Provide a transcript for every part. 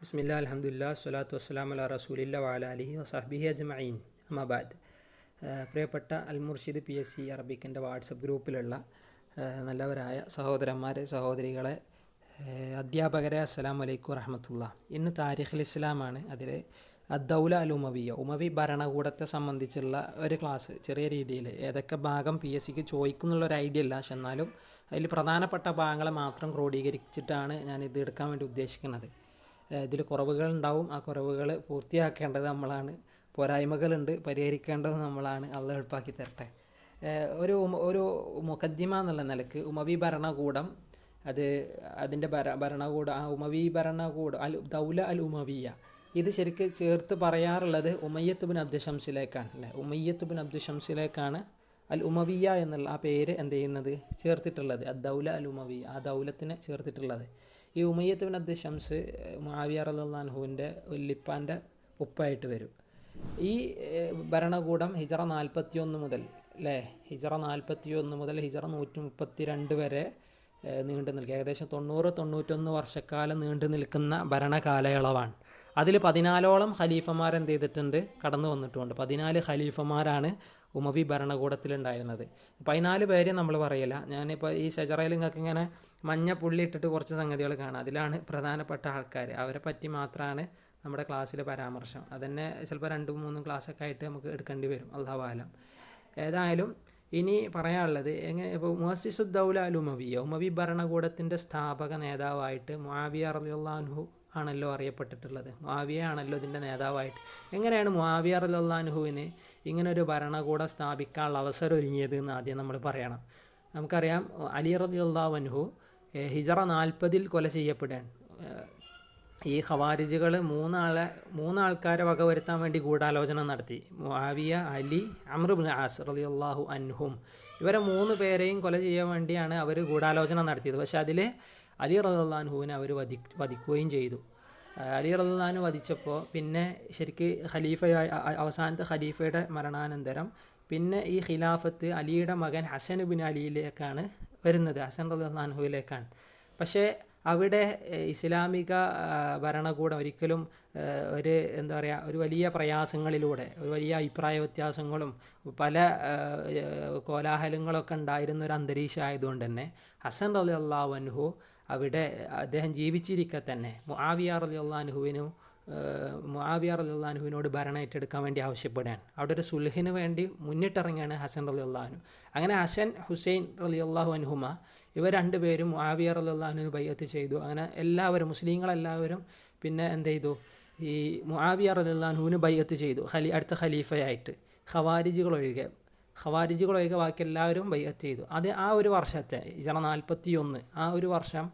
ബിസ്മില്ലാ അൽഹംദുലില്ലാ സ്വലാത്തു വസ്സലാമു അലാ റസൂലില്ല വഅല അലിഹി വസഹ്ബിഹി അജ്മഈൻ അമ്മാബാദ്. പ്രിയപ്പെട്ട അൽ മുർഷിദ് PSC അറബിക്കിൻ്റെ വാട്സപ്പ് ഗ്രൂപ്പിലുള്ള നല്ലവരായ സഹോദരന്മാരെ, സഹോദരികളെ, അധ്യാപകരെ, അസ്സലാമു അലൈക്കും വറഹ്മത്തുള്ളാഹി. ഇന്ന് താരിഖുൽ ഇസ്ലാമാണ്. അതിൽ അദ്ദൗല അൽ ഉമവിയ, ഉമവി ഭരണകൂടത്തെ സംബന്ധിച്ചുള്ള ഒരു ക്ലാസ് ചെറിയ രീതിയിൽ ഏതൊക്കെ ഭാഗം PSCക്ക് ചോദിക്കുന്നുള്ളൊരു ഐഡിയ ഇല്ല, പക്ഷെ എന്നാലും അതിൽ പ്രധാനപ്പെട്ട ഭാഗങ്ങളെ മാത്രം ക്രോഡീകരിച്ചിട്ടാണ് ഞാൻ ഇത് എടുക്കാൻ വേണ്ടി ഉദ്ദേശിക്കുന്നത്. ഇതിൽ കുറവുകളുണ്ടാവും, ആ കുറവുകൾ പൂർത്തിയാക്കേണ്ടത് നമ്മളാണ്. പോരായ്മകളുണ്ട്, പരിഹരിക്കേണ്ടത് നമ്മളാണ്. അള്ളാഹ് എളുപ്പാക്കി തരട്ടെ. ഒരു മുഖദ്ദിമ എന്നുള്ള നിലക്ക് ഉമവി ഭരണകൂടം, അതിൻ്റെ ഭരണകൂടം, ആ ഉമവി ഭരണകൂടം ദൗല അൽ ഉമവിയ, ഇത് ശരിക്ക് ചേർത്ത് പറയാറുള്ളത് ഉമയ്യത്ത് ബിൻ അബ്ദു ഷംസിലേക്കാണ് അല്ലേ. ഉമയ്യത്ത് ബിൻ അബ്ദു ഷംസിലേക്കാണ് അൽ ഉമവിയ എന്നുള്ള ആ പേര് എന്ത് ചെയ്യുന്നത്, ചേർത്തിട്ടുള്ളത്. ദൗല അൽ ഉമവിയ, ആ ദൗലത്തിനെ ചേർത്തിട്ടുള്ളത്. ഈ ഉമയ്യത്ത് ബിൻ അബ്ദു ഷംസ് മുആവിയ റളിയല്ലാഹു അൻഹുവിൻ്റെ വല്ലിപ്പാൻ്റെ ഉപ്പായിട്ട് വരും. ഈ ഭരണകൂടം ഹിജറ 41 മുതൽ അല്ലേ, ഹിജറ 41 മുതൽ ഹിജറ 132 വരെ നീണ്ടു നിൽക്കുക. ഏകദേശം 90-91 വർഷക്കാലം നീണ്ടു നിൽക്കുന്ന ഭരണകാലയളവാണ്. അതിൽ 14ഓളം ഖലീഫമാർ എന്ത് ചെയ്തിട്ടുണ്ട്, കടന്നു വന്നിട്ടുണ്ട്. 14 ഖലീഫമാരാണ് ഉമവി ഭരണകൂടത്തിലുണ്ടായിരുന്നത്. 14 പേര് നമ്മൾ പറയില്ല. ഞാനിപ്പോൾ ഈ ഷജറയിൽ നിങ്ങൾക്ക് ഇങ്ങനെ മഞ്ഞ പുള്ളി ഇട്ടിട്ട് കുറച്ച് സംഗതികൾ കാണാം. അതിലാണ് പ്രധാനപ്പെട്ട ആൾക്കാർ. അവരെ പറ്റി മാത്രമാണ് നമ്മുടെ ക്ലാസ്സിൽ പരാമർശം. അതന്നെ ചിലപ്പോൾ 2-3 ക്ലാസ്സൊക്കെ ആയിട്ട് നമുക്ക് എടുക്കേണ്ടി വരും, അല്ലാഹു ആലം. ഏതായാലും ഇനി പറയാനുള്ളത് ഇപ്പോൾ മുഅസ്സിസുദ് ദൗല അൽ ഉമവിയ, ഉമവി ഭരണകൂടത്തിൻ്റെ സ്ഥാപക നേതാവായിട്ട് മുആവിയ റളിയല്ലാഹു അൻഹു ആണല്ലോ അറിയപ്പെട്ടിട്ടുള്ളത്. മുആവിയ ആണല്ലോ ഇതിൻ്റെ നേതാവായിട്ട്. എങ്ങനെയാണ് മുആവിയ റളിയല്ലാഹു അൻഹുവിന് ഇങ്ങനൊരു ഭരണകൂടം സ്ഥാപിക്കാനുള്ള അവസരം ഒരുങ്ങിയത് എന്ന് ആദ്യം നമ്മൾ പറയണം. നമുക്കറിയാം, അലി റളിയല്ലാഹു അൻഹു ഹിജറ 40 കൊല ചെയ്യപ്പെടുകയാണ്. ഈ ഖവാരിജുകൾ മൂന്നാൾക്കാരെ വകവരുത്താൻ വേണ്ടി ഗൂഢാലോചന നടത്തി. മുആവിയ, അലി, അംർ ഇബ്നു ആസ് റളിയല്ലാഹു അൻഹും, ഇവരെ 3 പേരെയും കൊല ചെയ്യാൻ വേണ്ടിയാണ് അവർ ഗൂഢാലോചന നടത്തിയത്. പക്ഷേ അതിൽ അലി റളിയല്ലാഹു അൻഹുവിനെ അവർ വധിക്കുകയും ചെയ്തു. അലി റളിയല്ലാഹു അൻഹു വധിച്ചപ്പോൾ പിന്നെ ശരിക്ക് അവസാനത്തെ ഖലീഫയുടെ മരണാനന്തരം പിന്നെ ഈ ഖിലാഫത്ത് അലിയുടെ മകൻ ഹസൻ ബിൻ അലിയിലേക്കാണ് വരുന്നത്, ഹസൻ റളിയല്ലാഹു അൻഹുവിലേക്കാണ്. പക്ഷേ അവിടെ ഇസ്ലാമിക ഭരണകൂടം ഒരിക്കലും ഒരു വലിയ പ്രയാസങ്ങളിലൂടെ, ഒരു വലിയ അഭിപ്രായ വ്യത്യാസങ്ങളും പല കോലാഹലങ്ങളൊക്കെ ഉണ്ടായിരുന്ന ഒരു അന്തരീക്ഷം ആയതുകൊണ്ട് തന്നെ ഹസൻ റളിയല്ലാഹു അൻഹു അവിടെ അദ്ദേഹം ജീവിച്ചിരിക്കെ തന്നെ മുആവിയ റളിയല്ലാഹു അൻഹുവിനോട് ഭരണം ഏറ്റെടുക്കാൻ വേണ്ടി ആവശ്യപ്പെടുകയാണ്. അവിടെ ഒരു സുൽഹിന് വേണ്ടി മുന്നിട്ടിറങ്ങിയാണ് ഹസൻ റളിയല്ലാഹു അൻഹു. അങ്ങനെ ഹസൻ, ഹുസൈൻ റളിയല്ലാഹു അൻഹുമ, ഇവർ 2 പേരും മുആവിയ റളിയല്ലാഹു അൻഹുവിന് ബൈഅത്ത് ചെയ്തു. അങ്ങനെ എല്ലാവരും, മുസ്ലിങ്ങളെല്ലാവരും പിന്നെ എന്ത് ചെയ്തു, ഈ മുആവിയ റളിയല്ലാഹു അൻഹുവിന് ബൈഅത്ത് ചെയ്തു അടുത്ത ഖലീഫയായിട്ട്. ഖവാരിജുകൾ ഒഴികെ ബാക്കി എല്ലാവരും ബൈഅത്ത് ചെയ്തു. അത് ആ ഒരു വർഷത്തെ ഹിജറ 41, ആ ഒരു വർഷം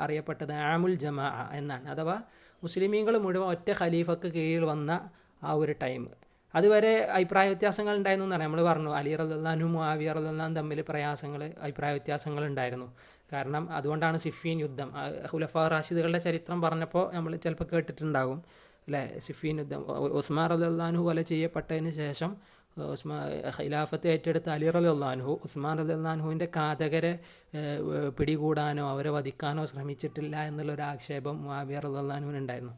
അറിയപ്പെട്ടത് ആമുൽ ജമാഅ എന്നാണ്. അഥവാ മുസ്ലിമീങ്ങൾ മുഴുവൻ ഒറ്റ ഖലീഫക്ക് കീഴിൽ വന്ന ആ ഒരു ടൈം. അതുവരെ അഭിപ്രായ വ്യത്യാസങ്ങൾ ഉണ്ടായിരുന്നു എന്ന് പറയാം. നമ്മൾ പറഞ്ഞു അലി റളിയല്ലാഹു അൻഹു മുആവിയ റളിയല്ലാഹു അൻഹു തമ്മിൽ അഭിപ്രായ വ്യത്യാസങ്ങൾ ഉണ്ടായിരുന്നു. കാരണം അതുകൊണ്ടാണ് സിഫീൻ യുദ്ധം, ഖുലഫാ റാഷിദുകളുടെ ചരിത്രം പറഞ്ഞപ്പോൾ നമ്മൾ ചിലപ്പോൾ കേട്ടിട്ടുണ്ടാകും അല്ലേ. സിഫീൻ യുദ്ധം, ഉസ്മാൻ റളിയല്ലാഹു അൻഹു കൊല ചെയ്യപ്പെട്ടതിന് ശേഷം ഖിലാഫത്ത് ഏറ്റെടുത്ത അലി റളിയല്ലാഹു അൻഹു ഉസ്മാൻ റളിയല്ലാഹു അൻഹുവിൻ്റെ ഘാതകരെ പിടികൂടാനോ അവരെ വധിക്കാനോ ശ്രമിച്ചിട്ടില്ല എന്നുള്ളൊരു ആക്ഷേപം മുആവിയ റളിയല്ലാഹു അൻഹുവിനുണ്ടായിരുന്നു.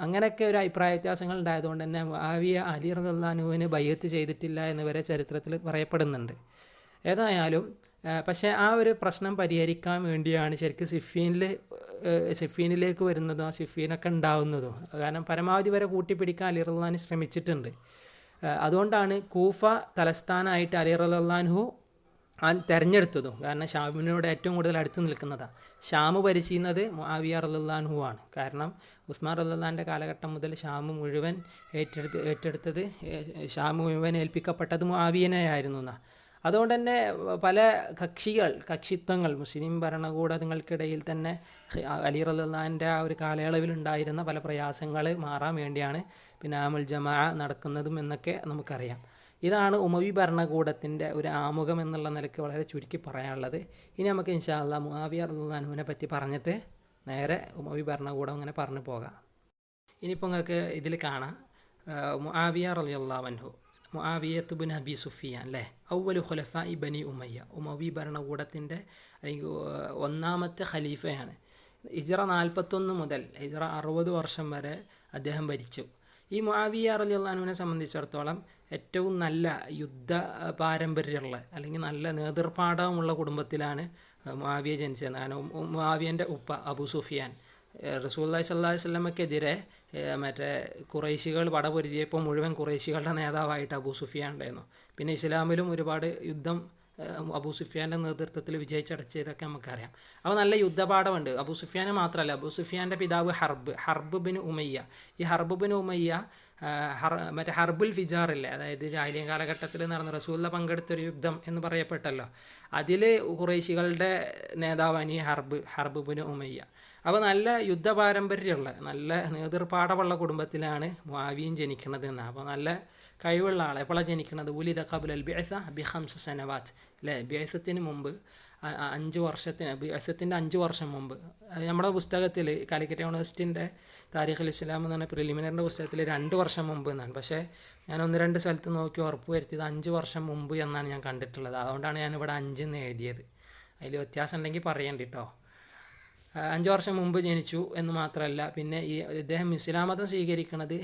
അങ്ങനെയൊക്കെ ഒരു അഭിപ്രായ വ്യത്യാസങ്ങൾ ഉണ്ടായതുകൊണ്ട് തന്നെ മുആവിയ അലി റളിയല്ലാഹു അൻഹുവിന് ബൈഅത്ത് ചെയ്തിട്ടില്ല എന്ന് വരെ ചരിത്രത്തിൽ പറയപ്പെടുന്നുണ്ട്. ഏതായാലും പക്ഷേ ആ ഒരു പ്രശ്നം പരിഹരിക്കാൻ വേണ്ടിയാണ് ശരിക്കും സിഫീനിലേക്ക് വരുന്നതും ആ സിഫീനൊക്കെ ഉണ്ടാവുന്നതും. കാരണം പരമാവധി വരെ കൂട്ടിപ്പിടിക്കാൻ അലി റളിയല്ലാഹു അൻഹു ശ്രമിച്ചിട്ടുണ്ട്. അതുകൊണ്ടാണ് കൂഫ തലസ്ഥാനമായിട്ട് അലി റളിയല്ലാഹു അൻഹു തിരഞ്ഞെടുത്തതും. കാരണം ഷാമിനോട് ഏറ്റവും കൂടുതൽ അടുത്ത് നിൽക്കുന്നതാണ്. ഷാമ് ഭരിച്ചിരുന്നത് മുആവിയ റളിയല്ലാഹു അൻഹു ആണ്. കാരണം ഉസ്മാൻ റളിയല്ലാഹു അൻഹുവിൻ്റെ കാലഘട്ടം മുതൽ ഷാമ് മുഴുവൻ ഏൽപ്പിക്കപ്പെട്ടത് മുആവിയനെയായിരുന്നു എന്നാണ്. അതുകൊണ്ട് തന്നെ പല കക്ഷിത്വങ്ങൾ മുസ്ലിം ഭരണകൂടങ്ങൾക്കിടയിൽ തന്നെ അലി റളിയല്ലാഹു അൻഹുവിൻ്റെ ആ ഒരു കാലയളവിലുണ്ടായിരുന്ന പല പ്രയാസങ്ങൾ മാറാൻ വേണ്ടിയാണ് പിന്നെ ആമുൽ ജമാഅ നടക്കുന്നതും എന്നൊക്കെ നമുക്കറിയാം. ഇതാണ് ഉമവി ഭരണകൂടത്തിൻ്റെ ഒരു ആമുഖം എന്നുള്ള നിലയ്ക്ക് വളരെ ചുരുക്കി പറയാനുള്ളത്. ഇനി നമുക്ക് ഇൻഷാ അല്ലാഹ് മുആവിയ റളിയല്ലാഹു അൻഹുവിനെ പറ്റി പറഞ്ഞിട്ട് നേരെ ഉമവി ഭരണകൂടം അങ്ങനെ പറഞ്ഞു പോകാം. ഇനിയിപ്പോൾ നിങ്ങൾക്ക് ഇതിൽ കാണാം, മുആവിയ റളിയല്ലാഹു അൻഹു, മുആവിയത്ത് ബിൻ അബി സുഫിയാൻ അല്ലേ, അവ്വലു ഖുലഫാഇ ബനി ഉമയ്യ, ഉമവി ഭരണകൂടത്തിൻ്റെ അല്ലെങ്കിൽ 1ാമത്തെ ഖലീഫയാണ്. ഹിജ്റ 41 മുതൽ ഹിജ്റ 60 വർഷം വരെ അദ്ദേഹം ഭരിച്ചു. ഈ മുആവിയ റളിയല്ലാഹു അൻഹുവിനെ സംബന്ധിച്ചിടത്തോളം ഏറ്റവും നല്ല യുദ്ധ പാരമ്പര്യമുള്ള അല്ലെങ്കിൽ നല്ല നേതൃപാഠമുള്ള കുടുംബത്തിലാണ് മുആവിയ ജനിച്ചത്. കാരണം മുആവിയൻ്റെ ഉപ്പ അബൂ സുഫിയാൻ റസൂലുള്ളാഹി സ്വല്ലല്ലാഹു അലൈഹി വസല്ലമയ്ക്കെതിരെ മറ്റേ ഖുറൈശികൾ പടപൊരുതിയപ്പോൾ മുഴുവൻ ഖുറൈശികളുടെ നേതാവായിട്ട് അബൂ സുഫിയാൻ ഉണ്ടായിരുന്നു. പിന്നെ ഇസ്ലാമിലും ഒരുപാട് യുദ്ധം അബൂ സുഫിയാൻ്റെ നേതൃത്വത്തിൽ വിജയിച്ചടച്ചതൊക്കെ നമുക്കറിയാം. അപ്പോൾ നല്ല യുദ്ധപാഠമുണ്ട്. അബൂ സുഫിയാന് മാത്രമല്ല, അബൂ സുഫിയാൻ്റെ പിതാവ് ഹർബ് ബിൻ ഉമയ്യ. ഈ ഹർബ് ബിൻ ഉമയ്യ മറ്റേ ഹർബുൽ ഫിജാറില്ലേ, അതായത് ജാഹിലിയ്യ കാലഘട്ടത്തിൽ നടന്ന റസൂലുള്ള പങ്കെടുത്തൊരു യുദ്ധം എന്ന് പറയപ്പെട്ടല്ലോ, അതിൽ ഖുറൈശികളുടെ നേതാവാണ് ഈ ഹർബ് ബിൻ ഉമയ്യ. അപ്പോൾ നല്ല യുദ്ധ പാരമ്പര്യമുള്ള നല്ല നേതൃപാഠമുള്ള കുടുംബത്തിലാണ് മുആവിയ ജനിക്കുന്നത് എന്നാണ്. അപ്പോൾ നല്ല കഴിവുള്ള ആൾ എപ്പോഴാണ് ജനിക്കുന്നത്? ഉലിദ ഖബ്ല അൽ ബിഅസ ബി 5 സനവാത്ത് അല്ലേ, ബിഅസത്തിന് മുമ്പ് 5 വർഷം മുമ്പ്. നമ്മുടെ പുസ്തകത്തിൽ കാലിക്കറ്റ് യൂണിവേഴ്സിറ്റിൻ്റെ താരിഖുൽ ഇസ്ലാം എന്ന് പറഞ്ഞ പ്രിലിമിനറിൻ്റെ പുസ്തകത്തിൽ 2 വർഷം മുമ്പ് എന്നാണ്. പക്ഷേ ഞാൻ 1-2 സ്ഥലത്ത് നോക്കി ഉറപ്പ് വരുത്തിയത് 5 വർഷം മുമ്പ് എന്നാണ് ഞാൻ കണ്ടിട്ടുള്ളത്. അതുകൊണ്ടാണ് ഞാനിവിടെ 5 എന്ന് എഴുതിയത്. അതിൽ വ്യത്യാസം ഉണ്ടെങ്കിൽ പറയണ്ട കേട്ടോ. 5 വർഷം മുമ്പ് ജനിച്ചു എന്ന് മാത്രമല്ല, പിന്നെ ഇദ്ദേഹം ഇസ്ലാം മതം സ്വീകരിക്കുന്നത്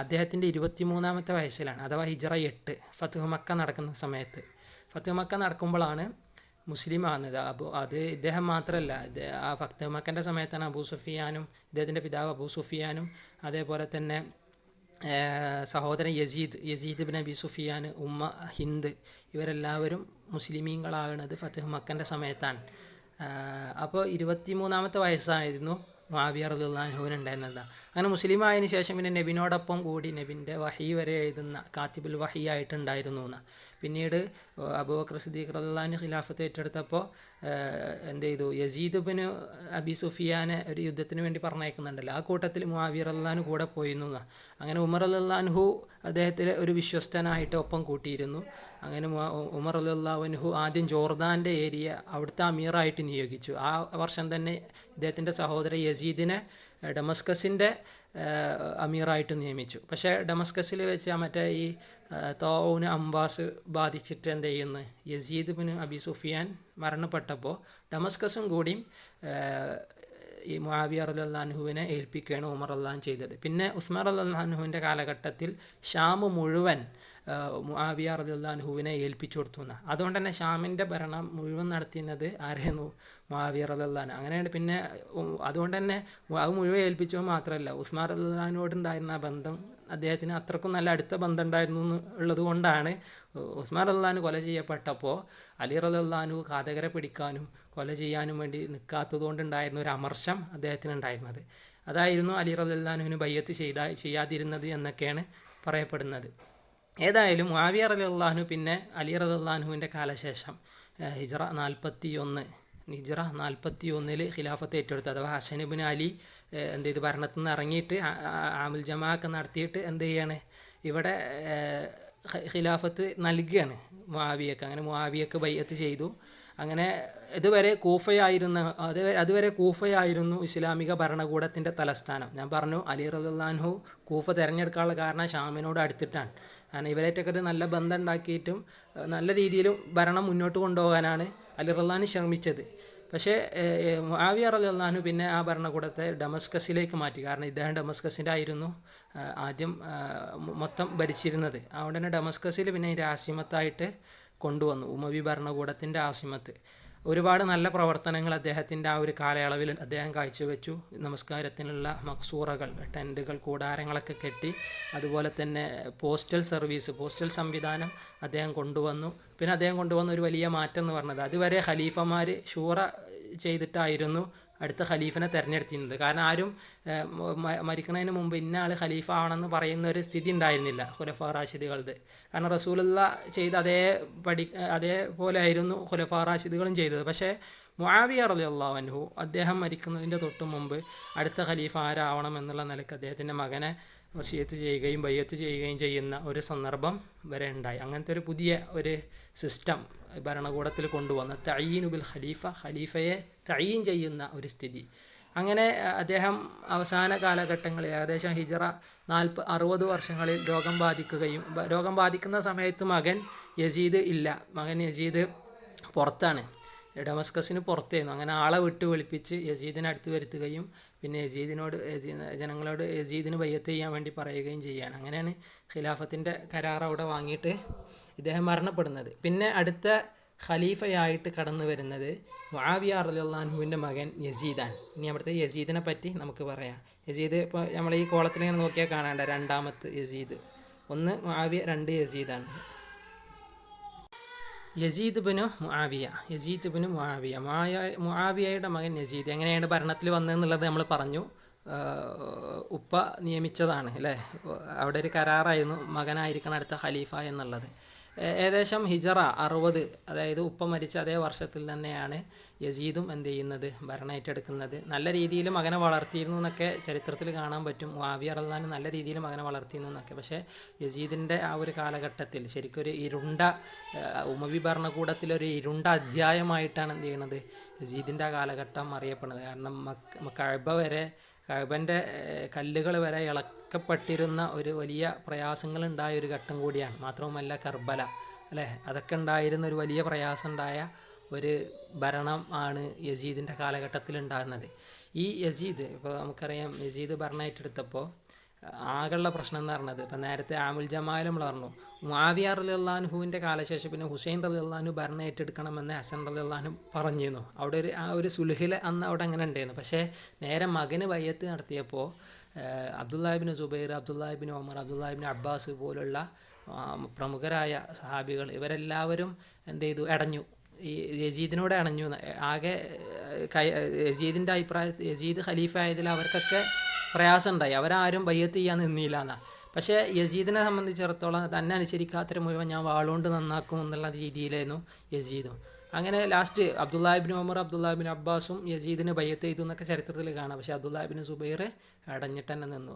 അദ്ദേഹത്തിൻ്റെ 23-ാമത്തെ വയസ്സിലാണ്, അഥവാ ഹിജ്റ 8 ഫത്ഹ് മക്ക നടക്കുന്ന സമയത്ത്. ഫത്ഹ് മക്ക നടക്കുമ്പോഴാണ് മുസ്ലിം ആകുന്നത്. അത് ഇദ്ദേഹം മാത്രമല്ല, ആ ഫത്ഹ് മക്കൻ്റെ സമയത്താണ് അബൂ സുഫിയാനും ഇദ്ദേഹത്തിൻ്റെ പിതാവ് അബൂ സുഫിയാനും അതേപോലെ തന്നെ സഹോദരൻ യസീദ് ബിൻ അബി സുഫിയാൻ, ഉമ്മ ഹിന്ദ്, ഇവരെല്ലാവരും മുസ്ലിമീങ്ങളാകുന്നത് ഫത്ഹ് മക്കൻ്റെ സമയത്താണ്. അപ്പോൾ 23-ാമത്തെ വയസ്സായിരുന്നു മുആവിയ റളിയല്ലാഹു അൻഹുവിന് ഉണ്ടായിരുന്നത്. അങ്ങനെ മുസ്ലിം ആയതിനു ശേഷം പിന്നെ നബിനോടൊപ്പം കൂടി നബിൻ്റെ വഹി വരെ എഴുതുന്ന കാത്തിബുൽ വഹി ആയിട്ടുണ്ടായിരുന്നു എന്ന്. പിന്നീട് അബൂബക്കർ സിദ്ദീഖ് റളിയല്ലാഹു അൻഹു ഖിലാഫത്ത് ഏറ്റെടുത്തപ്പോൾ എന്ത് ചെയ്തു, യസീദ് ബിൻ അബി സുഫിയാനെ ഒരു യുദ്ധത്തിന് വേണ്ടി പറഞ്ഞയക്കുന്നുണ്ടല്ലോ, ആ കൂട്ടത്തിൽ മുആവിയ റളിയല്ലാഹു അൻഹു കൂടെ പോയിരുന്നു. അങ്ങനെ ഉമർ റളിയല്ലാഹു അൻഹു അദ്ദേഹത്തിലെ ഒരു വിശ്വസ്തനായിട്ട് ഒപ്പം കൂട്ടിയിരുന്നു. അങ്ങനെ ഉമർ റളിയല്ലാഹു അൻഹു ആദ്യം ജോർദാൻ്റെ ഏരിയ അവിടുത്തെ അമീറായിട്ട് നിയോഗിച്ചു. ആ വർഷം തന്നെ ഇദ്ദേഹത്തിൻ്റെ സഹോദരൻ യസീദിനെ ഡമസ്കസിൻ്റെ അമീറായിട്ട് നിയമിച്ചു. പക്ഷേ ഡമസ്കസിൽ വെച്ച് മറ്റേ ഈ തൗന് അംവാസ് ബാധിച്ചിട്ട് എന്ത് ചെയ്യുന്നു, യസീദ് ബിൻ അബി സുഫിയാൻ മരണപ്പെട്ടപ്പോൾ ഡമസ്കസും കൂടിയും ഈ മുആവിയ റളിയല്ലാഹു അൻഹുവിനെ ഏൽപ്പിക്കുകയാണ് ഉമർ റളിയല്ലാഹു ചെയ്തത്. പിന്നെ ഉസ്മാൻ റളിയല്ലാഹു അൻഹുവിൻ്റെ കാലഘട്ടത്തിൽ ഷാം മുഴുവൻ മുആവിയ റളിയല്ലാഹു അൻഹുവിനെ ഏൽപ്പിച്ചു കൊടുത്തു എന്നാണ്. അതുകൊണ്ട് തന്നെ ഷാമിൻ്റെ ഭരണം മുഴുവൻ നടത്തുന്നത് ആരായിരുന്നു? മുആവിയ റളിയല്ലാഹു അൻഹു. അങ്ങനെയാണ്. പിന്നെ അതുകൊണ്ട് തന്നെ അത് മുഴുവൻ ഏൽപ്പിച്ചത് മാത്രമല്ല, ഉസ്മാൻ റളിയല്ലാഹു അൻഹുവിനോടുണ്ടായിരുന്ന ബന്ധം അദ്ദേഹത്തിന് അത്രക്കും നല്ല അടുത്ത ബന്ധം ഉണ്ടായിരുന്നു ഉള്ളത് കൊണ്ടാണ് ഉസ്മാൻ റളിയല്ലാഹു അൻഹു കൊല ചെയ്യപ്പെട്ടപ്പോൾ അലി റളിയല്ലാഹു അൻഹു ഘാതകരെ പിടിക്കാനും കൊല ചെയ്യാനും വേണ്ടി നിൽക്കാത്തത് കൊണ്ടുണ്ടായിരുന്ന ഒരു അമർഷം അദ്ദേഹത്തിന് ഉണ്ടായിരുന്നത്. അതായിരുന്നു അലി റളിയല്ലാഹു അൻഹുവിന് ബയ്യത്ത് ചെയ്യാതിരുന്നത് എന്നൊക്കെയാണ് പറയപ്പെടുന്നത്. ഏതായാലും മുആവിയ റളിയല്ലാഹു അൻഹു പിന്നെ അലി റളിയല്ലാഹു അൻഹുവിൻ്റെ കാലശേഷം ഹിജ്റ 41 ഖിലാഫത്ത് ഏറ്റെടുത്തു. അഥവാ ഹസൻ ഇബ്നു അലി എന്ത് ചെയ്ത് ഭരണത്തിൽ നിന്ന് ഇറങ്ങിയിട്ട് ആമുൽ ജമാ ഒക്കെ നടത്തിയിട്ട് എന്ത് ചെയ്യാണ്, ഇവിടെ ഖിലാഫത്ത് നൽകുകയാണ് മുആവിയക്ക്. അങ്ങനെ മുആവിയക്ക് ബൈഅത്ത് ചെയ്തു. അങ്ങനെ അതുവരെ കൂഫയായിരുന്നു ഇസ്ലാമിക ഭരണകൂടത്തിൻ്റെ തലസ്ഥാനം. ഞാൻ പറഞ്ഞു അലി റളിയല്ലാഹു അൻഹു കൂഫ തിരഞ്ഞെടുക്കാനുള്ള കാരണം ഷാമിനോട് അടുത്തിട്ടാണ്. കാരണം ഇവരായിട്ടൊക്കെ ഒരു നല്ല ബന്ധം ഉണ്ടാക്കിയിട്ടും നല്ല രീതിയിലും ഭരണം മുന്നോട്ട് കൊണ്ടുപോകാനാണ് അലി റളിയല്ലാഹു അൻഹു ശ്രമിച്ചത്. പക്ഷേ മുആവിയ റളിയല്ലാഹു അൻഹു പിന്നെ ആ ഭരണകൂടത്തെ ഡമസ്കസിലേക്ക് മാറ്റി. കാരണം ഇദ്ദേഹം ഡമസ്കസിൻ്റെ ആയിരുന്നു ആദ്യം മൊത്തം ഭരിച്ചിരുന്നത്. അതുകൊണ്ട് തന്നെ ഡമസ്കസിൽ പിന്നെ ഇതിൻ്റെ ആസിമത്തായിട്ട് കൊണ്ടുവന്നു, ഉമവി ഭരണകൂടത്തിൻ്റെ ആസിമത്ത്. ഒരുപാട് നല്ല പ്രവർത്തനങ്ങൾ അദ്ദേഹത്തിൻ്റെ ആ ഒരു കാലയളവിൽ അദ്ദേഹം കാഴ്ചവെച്ചു. നമസ്കാരത്തിനുള്ള മക്സൂറകൾ, ടെൻറ്റുകൾ, കൂടാരങ്ങളൊക്കെ കെട്ടി, അതുപോലെ തന്നെ പോസ്റ്റൽ സംവിധാനം അദ്ദേഹം കൊണ്ടുവന്നു. പിന്നെ അദ്ദേഹം കൊണ്ടുവന്ന ഒരു വലിയ മാറ്റം എന്ന് പറഞ്ഞത്, അതുവരെ ഖലീഫമാർ ഷൂറ ചെയ്തിട്ടായിരുന്നു അടുത്ത ഖലീഫിനെ തിരഞ്ഞെടുത്തിരുന്നത്. കാരണം ആരും മരിക്കുന്നതിന് മുമ്പ് ഇന്ന ആൾ ഖലീഫ ആണെന്ന് പറയുന്ന ഒരു സ്ഥിതി ഉണ്ടായിരുന്നില്ല ഖുലഫാ റാഷിദുകളുടെ. കാരണം റസൂലുള്ള ചെയ്ത അതേപോലെ ആയിരുന്നു ഖുലഫാ റാഷിദുകളും ചെയ്തത്. പക്ഷേ മുആവിയ റളിയല്ലാഹു അൻഹു അദ്ദേഹം മരിക്കുന്നതിൻ്റെ തൊട്ട് മുമ്പ് അടുത്ത ഖലീഫ ആരാവണം എന്നുള്ള നിലയ്ക്ക് അദ്ദേഹത്തിൻ്റെ മകനെ വസിയത്ത് ചെയ്യുകയും ബയ്യത്ത് ചെയ്യുകയും ചെയ്യുന്ന ഒരു സന്ദർഭം വരെ ഉണ്ടായി. അങ്ങനത്തെ ഒരു പുതിയ ഒരു സിസ്റ്റം ഭരണകൂടത്തിൽ കൊണ്ടുവന്ന തഈനു ബിൽ ഖലീഫയെ തഈൻ ചെയ്യുന്ന ഒരു സ്ഥിതി. അങ്ങനെ അദ്ദേഹം അവസാന കാലഘട്ടങ്ങളിൽ ഏകദേശം ഹിജ്റ 60 വർഷങ്ങളിൽ രോഗം ബാധിക്കുന്ന സമയത്ത് മകൻ യസീദ് പുറത്താണ്. ഡമസ്കസിന് പുറത്തായിരുന്നു. അങ്ങനെ ആളെ വിട്ട് വിളിപ്പിച്ച് യസീദിനെ അടുത്ത് വരുത്തുകയും പിന്നെ യസീദിനോട് ജനങ്ങളോട് യസീദിന് ബയ്യത്ത് ചെയ്യാൻ വേണ്ടി പറയുകയും ചെയ്യുകയാണ്. അങ്ങനെയാണ് ഖിലാഫത്തിൻ്റെ കരാർ അവിടെ വാങ്ങിയിട്ട് ഇദ്ദേഹം മരണപ്പെടുന്നത്. പിന്നെ അടുത്ത ഖലീഫയായിട്ട് കടന്നു വരുന്നത് മുആവിയ റളിയല്ലാഹു അൻഹുവിൻ്റെ മകൻ യസീദാണ്. ഇനി അവിടുത്തെ യസീദിനെ പറ്റി നമുക്ക് പറയാം. യസീദ് ഇപ്പോൾ നമ്മൾ ഈ കോളത്തിൽ ഇങ്ങനെ നോക്കിയാൽ കാണാണ്ട രണ്ടാമത്തെ യസീദ്, ഒന്ന് മുആവിയ, രണ്ട് യസീദാണ്. യസീദ് ബിനു മുആവിയ, യസീദ് ബിനു മുആവിയ, മുആവിയയുടെ മകൻ യസീദ്. എങ്ങനെയാണ് ഭരണത്തിൽ വന്നതെന്നുള്ളത് നമ്മൾ പറഞ്ഞു. ഉപ്പ നിയമിച്ചതാണ് അല്ലേ, അവിടെ ഒരു കരാറായിരുന്നു മകനായിരിക്കണം അടുത്ത ഖലീഫ എന്നുള്ളത്. ഏകദേശം ഹിജറ 60, അതായത് ഉപ്പ മരിച്ച അതേ വർഷത്തിൽ തന്നെയാണ് യസീദും എന്ത് ചെയ്യുന്നത്, ഭരണം ഏറ്റെടുക്കുന്നത്. നല്ല രീതിയിൽ മകനെ വളർത്തിയിരുന്നു എന്നൊക്കെ ചരിത്രത്തിൽ കാണാൻ പറ്റും. മുആവിയ റളിയല്ലാഹു അൻഹു നല്ല രീതിയിൽ മകനെ വളർത്തിയിരുന്നു എന്നൊക്കെ. പക്ഷേ യസീദിൻ്റെ ആ ഒരു കാലഘട്ടത്തിൽ ശരിക്കൊരു ഇരുണ്ട ഉമവി ഭരണകൂടത്തിലൊരു ഇരുണ്ട അധ്യായമായിട്ടാണ് എന്ത് ചെയ്യുന്നത്, യസീദിൻ്റെ ആ കാലഘട്ടം അറിയപ്പെടുന്നത്. കാരണം കഅബൻ്റെ കല്ലുകൾ വരെ ഇളക്കപ്പെട്ടിരുന്ന ഒരു വലിയ പ്രയാസങ്ങളുണ്ടായ ഒരു ഘട്ടം കൂടിയാണ്. മാത്രവുമല്ല കർബല അല്ലേ, അതൊക്കെ ഉണ്ടായിരുന്ന ഒരു വലിയ പ്രയാസം ഉണ്ടായ ഒരു ഭരണം ആണ് യസീദിൻ്റെ കാലഘട്ടത്തിൽ ഉണ്ടാകുന്നത്. ഈ യസീദ് ഇപ്പോൾ നമുക്കറിയാം, യസീദ് ഭരണം ഏറ്റെടുത്തപ്പോൾ ആകെയുള്ള പ്രശ്നം എന്ന് പറഞ്ഞത്, ഇപ്പം നേരത്തെ ആമുൽ ജമാൽ നമ്മൾ പറഞ്ഞു, മുആവിയ റളിയല്ലാഹു അൻഹുവിൻ്റെ കാലശേഷം പിന്നെ ഹുസൈൻ റളിയല്ലാഹു അൻഹു ഭരണം ഏറ്റെടുക്കണമെന്ന് ഹസൻ റളിയല്ലാഹു അൻഹു പറഞ്ഞിരുന്നു. അവിടെ ഒരു സുൽഹിൽ അന്ന് അവിടെ അങ്ങനെ ഉണ്ടായിരുന്നു. പക്ഷേ നേരെ മകന് ബയ്യത്ത് നടത്തിയപ്പോൾ അബ്ദുല്ലാഹിബ്നു സുബൈർ, അബ്ദുല്ലാഹിബ്നു ഉമർ, അബ്ദുല്ലാഹിബ്നു അബ്ബാസ് പോലുള്ള പ്രമുഖരായ സഹാബികൾ ഇവരെല്ലാവരും എന്ത് ചെയ്തു, അടഞ്ഞു, ഈ യസീദിനോട് അണഞ്ഞു. ആകെ യസീദിൻ്റെ അഭിപ്രായത്തിൽ യസീദ് ഖലീഫ ആയതിൽ അവർക്കൊക്കെ പ്രയാസം ഉണ്ടായി. അവരാരും ബയ്യത്ത് ചെയ്യാൻ നിന്നില്ല എന്നാണ്. പക്ഷേ യസീദിനെ സംബന്ധിച്ചിടത്തോളം തന്നെ അനുസരിക്കാത്തൊരു മുഴുവൻ ഞാൻ വാളുകൊണ്ട് നന്നാക്കും എന്നുള്ള രീതിയിലായിരുന്നു യസീദും. അങ്ങനെ ലാസ്റ്റ് അബ്ദുല്ലാഹിബ്നു ഉമർ, അബ്ദുല്ലാഹിബ്നു അബ്ബാസും യസീദിന് ബയ്യത്ത് ചെയ്തു എന്നൊക്കെ ചരിത്രത്തിൽ കാണാം. പക്ഷേ അബ്ദുല്ലാഹിബ്നു സുബൈർ അടഞ്ഞിട്ട് തന്നെ നിന്നു.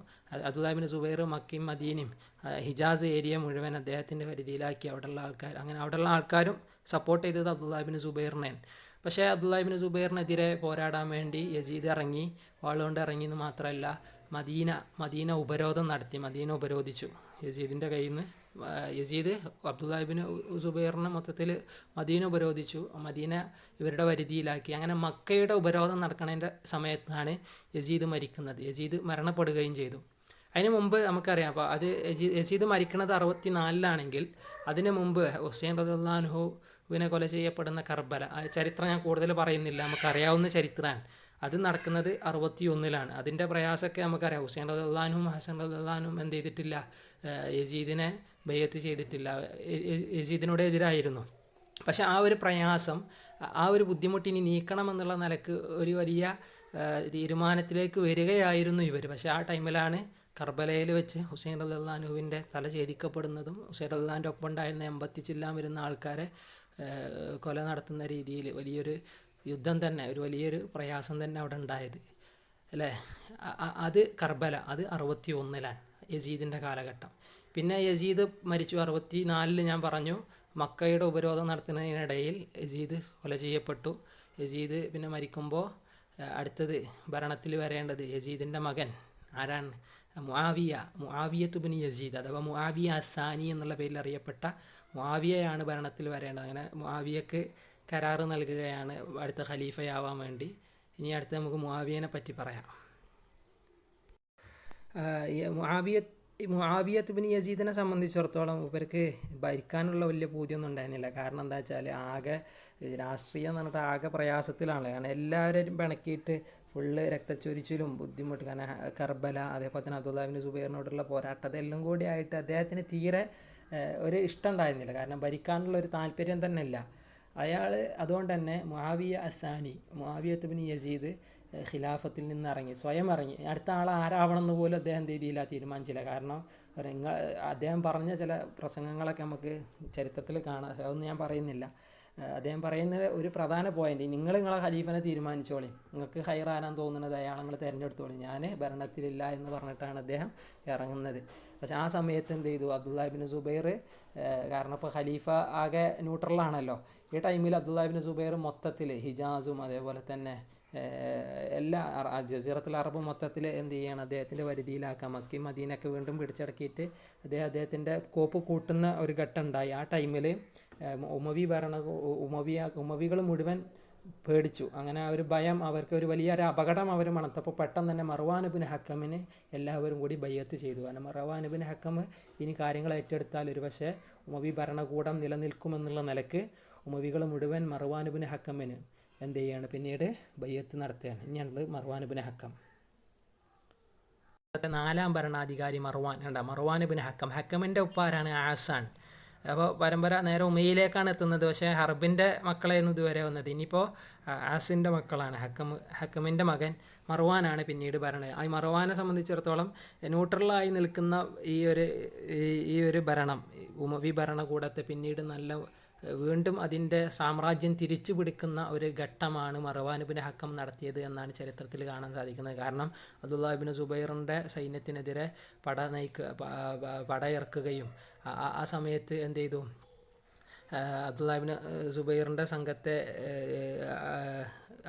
അബ്ദുല്ലാഹിബ്നു സുബൈർ മക്കയും മദീനയും ഹിജാസ് ഏരിയ മുഴുവൻ അദ്ദേഹത്തിൻ്റെ പരിധിയിലാക്കി. അവിടെയുള്ള ആൾക്കാരും സപ്പോർട്ട് ചെയ്തത് അബ്ദുല്ലാഹിബ്നു സുബൈറിനെയാണ്. പക്ഷേ അബ്ദുല്ലാഹിബ്നു സുബൈറിനെതിരെ പോരാടാൻ വേണ്ടി യസീദ് ഇറങ്ങി, വാളുകൊണ്ട് ഇറങ്ങിയെന്ന് മാത്രമല്ല മദീന ഉപരോധം നടത്തി. മദീന ഉപരോധിച്ചു യസീദിൻ്റെ കയ്യിൽ നിന്ന്. യസീദ് അബ്ദുല്ലാഹിബ്നു സുബൈറിനെ മൊത്തത്തിൽ മദീന ഉപരോധിച്ചു, മദീന ഇവരുടെ പരിധിയിലാക്കി. അങ്ങനെ മക്കയുടെ ഉപരോധം നടക്കുന്നതിൻ്റെ സമയത്താണ് യസീദ് മരിക്കുന്നത്. യസീദ് മരണപ്പെടുകയും ചെയ്തു. അതിന് മുമ്പ് നമുക്കറിയാം, അപ്പോൾ അത് യസീദ് മരിക്കുന്നത് 64-ലാണെങ്കിൽ അതിന് മുമ്പ് ഹുസൈൻ റളിയല്ലാഹു അൻഹുവിനെ കൊല ചെയ്യപ്പെടുന്ന കർബല, ആ ചരിത്രം ഞാൻ കൂടുതൽ പറയുന്നില്ല, നമുക്കറിയാവുന്ന ചരിത്രമാണ്. അത് നടക്കുന്നത് 61-ലാണ്. അതിൻ്റെ പ്രയാസമൊക്കെ നമുക്കറിയാം. ഹുസൈൻ റളിയല്ലാഹു അൻഹും ഹസൻ റളിയല്ലാഹു അൻഹും എന്ത് ചെയ്തിട്ടില്ല, യസീദിനെ ബയ്യത്ത് ചെയ്തിട്ടില്ല, യസീദിനോട് എതിരായിരുന്നു. പക്ഷെ ആ ഒരു പ്രയാസം, ആ ഒരു ബുദ്ധിമുട്ടിനി നീക്കണമെന്നുള്ള നിലക്ക് ഒരു വലിയ തീരുമാനത്തിലേക്ക് വരികയായിരുന്നു ഇവർ. പക്ഷെ ആ ടൈമിലാണ് കർബലയിൽ വെച്ച് ഹുസൈൻ റളിയല്ലാഹു അൻഹുവിൻ്റെ തല ഛേദിക്കപ്പെടുന്നതും ഹുസൈൻ റളിയല്ലാഹുവിൻ്റെ ഒപ്പം ഉണ്ടായിരുന്ന 80 ചില്ലാൻ വരുന്ന ആൾക്കാരെ കൊല നടത്തുന്ന രീതിയിൽ വലിയൊരു യുദ്ധം തന്നെ, ഒരു വലിയൊരു പ്രയാസം തന്നെ അവിടെ ഉണ്ടായത് അല്ലേ. അത് കർബല, അത് 61-ലാണ് യസീദിൻ്റെ കാലഘട്ടം. പിന്നെ യസീദ് മരിച്ചു 64-ൽ. ഞാൻ പറഞ്ഞു മക്കയുടെ ഉപരോധം നടത്തുന്നതിനിടയിൽ യസീദ് കൊല ചെയ്യപ്പെട്ടു. യസീദ് പിന്നെ മരിക്കുമ്പോൾ അടുത്തത് ഭരണത്തിൽ വരേണ്ടത് യസീദിൻ്റെ മകൻ ആരാണ്, മുആവിയത്ത് ഇബ്നു യസീദ് അഥവാ മുആവിയ അസ്സാനി എന്നുള്ള പേരിൽ അറിയപ്പെട്ട മുആവിയയാണ് ഭരണത്തിൽ വരേണ്ടത്. അങ്ങനെ മുആവിയക്ക് കരാറ് നൽകുകയാണ് അടുത്ത ഖലീഫയാവാൻ വേണ്ടി. ഇനി അടുത്ത് നമുക്ക് മുആവിയനെ പറ്റി പറയാം. മുആവിയത്ത് ഇബ്നു യസീദിനെ സംബന്ധിച്ചിടത്തോളം ഇവർക്ക് ഭരിക്കാനുള്ള വലിയ പൂതിയൊന്നും ഉണ്ടായിരുന്നില്ല. കാരണം എന്താ വെച്ചാൽ ആകെ രാഷ്ട്രീയം എന്ന് പറഞ്ഞിട്ട് ആകെ പ്രയാസത്തിലാണ്. കാരണം എല്ലാവരും പിണക്കിയിട്ട് ഫുള്ള് രക്തച്ചൊരിച്ചിലും ബുദ്ധിമുട്ട്. കാരണം കർബല, അതേപോലെ തന്നെ അബ്ദുല്ലാഹിബ്നു സുബൈറിനോടുള്ള പോരാട്ടം, അതെല്ലാം കൂടി ആയിട്ട് അദ്ദേഹത്തിന് തീരെ ഒരു ഇഷ്ടം ഉണ്ടായിരുന്നില്ല. കാരണം ഭരിക്കാനുള്ള ഒരു താല്പര്യം തന്നെ ഇല്ല അയാൾ. അതുകൊണ്ട് തന്നെ മുആവിയത്ത് ഇബ്നു യസീദ് ഖിലാഫത്തിൽ നിന്ന് സ്വയം ഇറങ്ങി. അടുത്ത ആൾ ആരാവണമെന്ന് പോലും അദ്ദേഹം രീതിയില്ല തീരുമാനിച്ചില്ല. കാരണം അദ്ദേഹം പറഞ്ഞ ചില പ്രസംഗങ്ങളൊക്കെ നമുക്ക് ചരിത്രത്തിൽ കാണാം, അതൊന്നും ഞാൻ പറയുന്നില്ല. അദ്ദേഹം പറയുന്ന ഒരു പ്രധാന പോയിന്റ്, നിങ്ങളെ ഖലീഫനെ തീരുമാനിച്ചോളി, നിങ്ങൾക്ക് ഹൈറാനാൻ തോന്നുന്നത് അയാൾ നിങ്ങൾ തിരഞ്ഞെടുത്തോളി, ഞാൻ ഭരണത്തിലില്ല എന്ന് പറഞ്ഞിട്ടാണ് അദ്ദേഹം ഇറങ്ങുന്നത്. പക്ഷെ ആ സമയത്ത് എന്ത് ചെയ്തു, അബ്ദുല്ലാഹിബ്നു സുബൈർ, കാരണം ഇപ്പോൾ ഖലീഫ ആകെ ന്യൂട്രലാണല്ലോ, ഈ ടൈമിൽ അബ്ദുല്ലാഹിബ്നു സുബൈർ മൊത്തത്തിൽ ഹിജാസും അതേപോലെ തന്നെ എല്ലാ ജസീറത്തുൽ അറബ് മൊത്തത്തിൽ എന്ത് ചെയ്യണം, അദ്ദേഹത്തിൻ്റെ പരിധിയിലാക്കാം. മക്കി മദീനയൊക്കെ വീണ്ടും പിടിച്ചടക്കിയിട്ട് അദ്ദേഹത്തിൻ്റെ കോപ്പ് കൂട്ടുന്ന ഒരു ഘട്ടം ഉണ്ടായി. ആ ടൈമിൽ ഉമവികൾ മുഴുവൻ പേടിച്ചു. അങ്ങനെ ആ ഒരു ഭയം, അവർക്ക് ഒരു വലിയൊരു അപകടം അവർ മണത്തപ്പോൾ പെട്ടെന്ന് തന്നെ മർവാൻ ഇബ്നു ഹക്കമിന് എല്ലാവരും കൂടി ബയ്യത്ത് ചെയ്തു. കാരണം മർവാൻ ഇബ്നു ഹക്കം ഇനി കാര്യങ്ങൾ ഏറ്റെടുത്താൽ ഒരു പക്ഷേ ഉമവി ഭരണകൂടം നിലനിൽക്കുമെന്നുള്ള നിലക്ക് ഉമവികൾ മുഴുവൻ മർവാൻ ഇബ്നു ഹക്കമിന് എന്ത് ചെയ്യാണ്, പിന്നീട് ബയ്യത്ത് നടത്തുകയാണ്. ഇനിയാണത് മർവാൻ ഇബ്നു ഹക്കം. നാലാം ഭരണാധികാരി മർവാൻ ഇബ്നു ഹക്കം. ഹക്കമിൻ്റെ ഉപ്പാരാണ് ആസാൻ. അപ്പോൾ പരമ്പര നേരെ ഉമയിലേക്കാണ് എത്തുന്നത്. പക്ഷേ ഹർബിൻ്റെ മക്കളായിരുന്നു ഇതുവരെ വന്നത്. ഇനിയിപ്പോൾ ആസിൻ്റെ മക്കളാണ്. ഹക്കമിൻ്റെ മകൻ മർവാനാണ് പിന്നീട് ഭരണം. ആ മർവാനെ സംബന്ധിച്ചിടത്തോളം ന്യൂട്രലായി നിൽക്കുന്ന ഈ ഒരു ഭരണം, ഉമവി ഭരണകൂടത്തെ പിന്നീട് വീണ്ടും അതിൻ്റെ സാമ്രാജ്യം തിരിച്ചു പിടിക്കുന്ന ഒരു ഘട്ടമാണ് മർവാൻ ഇബ്നു ഹക്കം നടത്തിയത് എന്നാണ് ചരിത്രത്തിൽ കാണാൻ സാധിക്കുന്നത്. കാരണം അബ്ദുല്ലാഹ് ഇബ്നു സുബൈറിൻ്റെ സൈന്യത്തിനെതിരെ പടയിറക്കുകയും ആ സമയത്ത് എന്ത് ചെയ്തു, അബ്ദുല്ലാഹ് ഇബ്നു സുബൈറിൻ്റെ സംഘത്തെ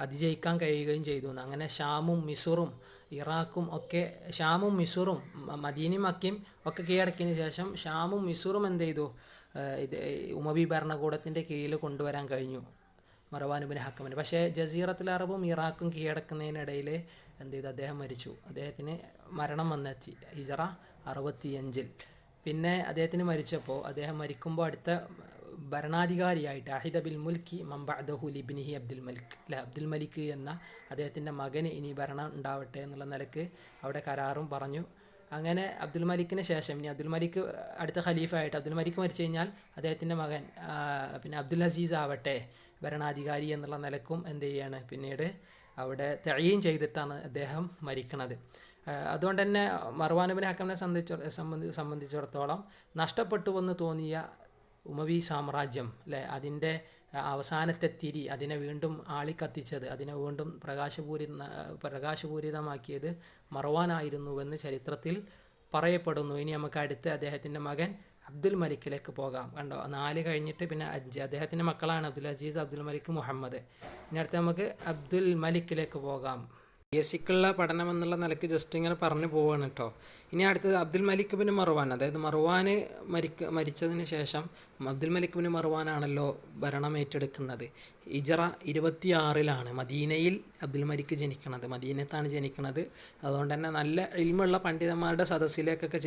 അതിജയിക്കാൻ കഴിയുകയും ചെയ്തു. അങ്ങനെ ഷാമും മിസുറും ഇറാഖും ഒക്കെ, ഷാമും മിസുറും മദീനയും മക്കയും ഒക്കെ കീഴടക്കിയതിന് ശേഷം ഷാമും മിസുറും എന്ത് ചെയ്തു, ഉമവി ഭരണകൂടത്തിൻ്റെ കീഴിൽ കൊണ്ടുവരാൻ കഴിഞ്ഞു മർവാൻ ഇബ്നു ഹക്കമിന്. പക്ഷേ ജസീറത്തുൽ അറബും ഇറാഖും കീഴടക്കുന്നതിനിടയിൽ എന്ത് ചെയ്തു, അദ്ദേഹം മരിച്ചു. അദ്ദേഹത്തിന് മരണം വന്നെത്തി ഹിജറ 65. പിന്നെ അദ്ദേഹത്തിന് മരിച്ചപ്പോൾ, അദ്ദേഹം മരിക്കുമ്പോൾ അടുത്ത ഭരണാധികാരിയായിട്ട് അഹിദ ബിൽ മുൽക്കി മംബഅദഹു ലിബ്നിഹി അബ്ദുൽ മലിക് എന്ന അദ്ദേഹത്തിൻ്റെ മകന് ഇനി ഭരണം ഉണ്ടാവട്ടെ എന്നുള്ള നിലക്ക് അവിടെ കരാറും പറഞ്ഞു. അങ്ങനെ അബ്ദുൽ മലിക്കിന് ശേഷം ഇനി അബ്ദുൽ മലിക് അടുത്ത ഖലീഫായിട്ട്, അബ്ദുൽ മലിക് മരിച്ചു കഴിഞ്ഞാൽ അദ്ദേഹത്തിൻ്റെ മകൻ പിന്നെ അബ്ദുൽ അസീസ് ആവട്ടെ ഭരണാധികാരി എന്നുള്ള നിലക്കും എന്ത് ചെയ്യാണ്, പിന്നീട് അവിടെ തഈൻ ചെയ്തിട്ടാണ് അദ്ദേഹം മരിക്കുന്നത്. അതുകൊണ്ട് തന്നെ മർവാൻ ഇബ്നു ഹക്കമിനെ സംബന്ധിച്ചിടത്തോളം നഷ്ടപ്പെട്ടുവെന്ന് തോന്നിയ ഉമവി സാമ്രാജ്യം അല്ലേ, അതിൻ്റെ അവസാനത്തെ തിരി, അതിനെ വീണ്ടും ആളിക്കത്തിച്ചത്, അതിനെ വീണ്ടും പ്രകാശപൂരിതമാക്കിയത് മർവാനായിരുന്നുവെന്ന് ചരിത്രത്തിൽ പറയപ്പെടുന്നു. ഇനി നമുക്ക് അടുത്ത് അദ്ദേഹത്തിൻ്റെ മകൻ അബ്ദുൽ മലിക്കിലേക്ക് പോകാം. കണ്ടോ, 4 കഴിഞ്ഞിട്ട് പിന്നെ 5. അദ്ദേഹത്തിൻ്റെ മക്കളാണ് അബ്ദുൽ അസീസ്, അബ്ദുൽ മലിക്, മുഹമ്മദ്. ഇനി അടുത്ത് നമുക്ക് അബ്ദുൽ മലിക്കിലേക്ക് പോകാം. ബേസിക്കുള്ള പഠനം എന്നുള്ള നിലയ്ക്ക് ജസ്റ്റ് ഇങ്ങനെ പറഞ്ഞു പോവുകയാണ് കേട്ടോ. ഇനി അടുത്തത് അബ്ദുൽ മലിക് ബിൻ മർവാൻ. അതായത് മർവാൻ മരിച്ചതിന് ശേഷം അബ്ദുൽ മലിക് ബിൻ മർവാനാണല്ലോ ഭരണം ഏറ്റെടുക്കുന്നത്. ഹിജറ 26 മദീനയിൽ അബ്ദുൽ മലിക് ജനിക്കുന്നത്. മദീനത്താണ് ജനിക്കുന്നത്. അതുകൊണ്ട് തന്നെ നല്ല ഇൽമുള്ള പണ്ഡിതന്മാരുടെ സദസ്സിലേക്കൊക്കെ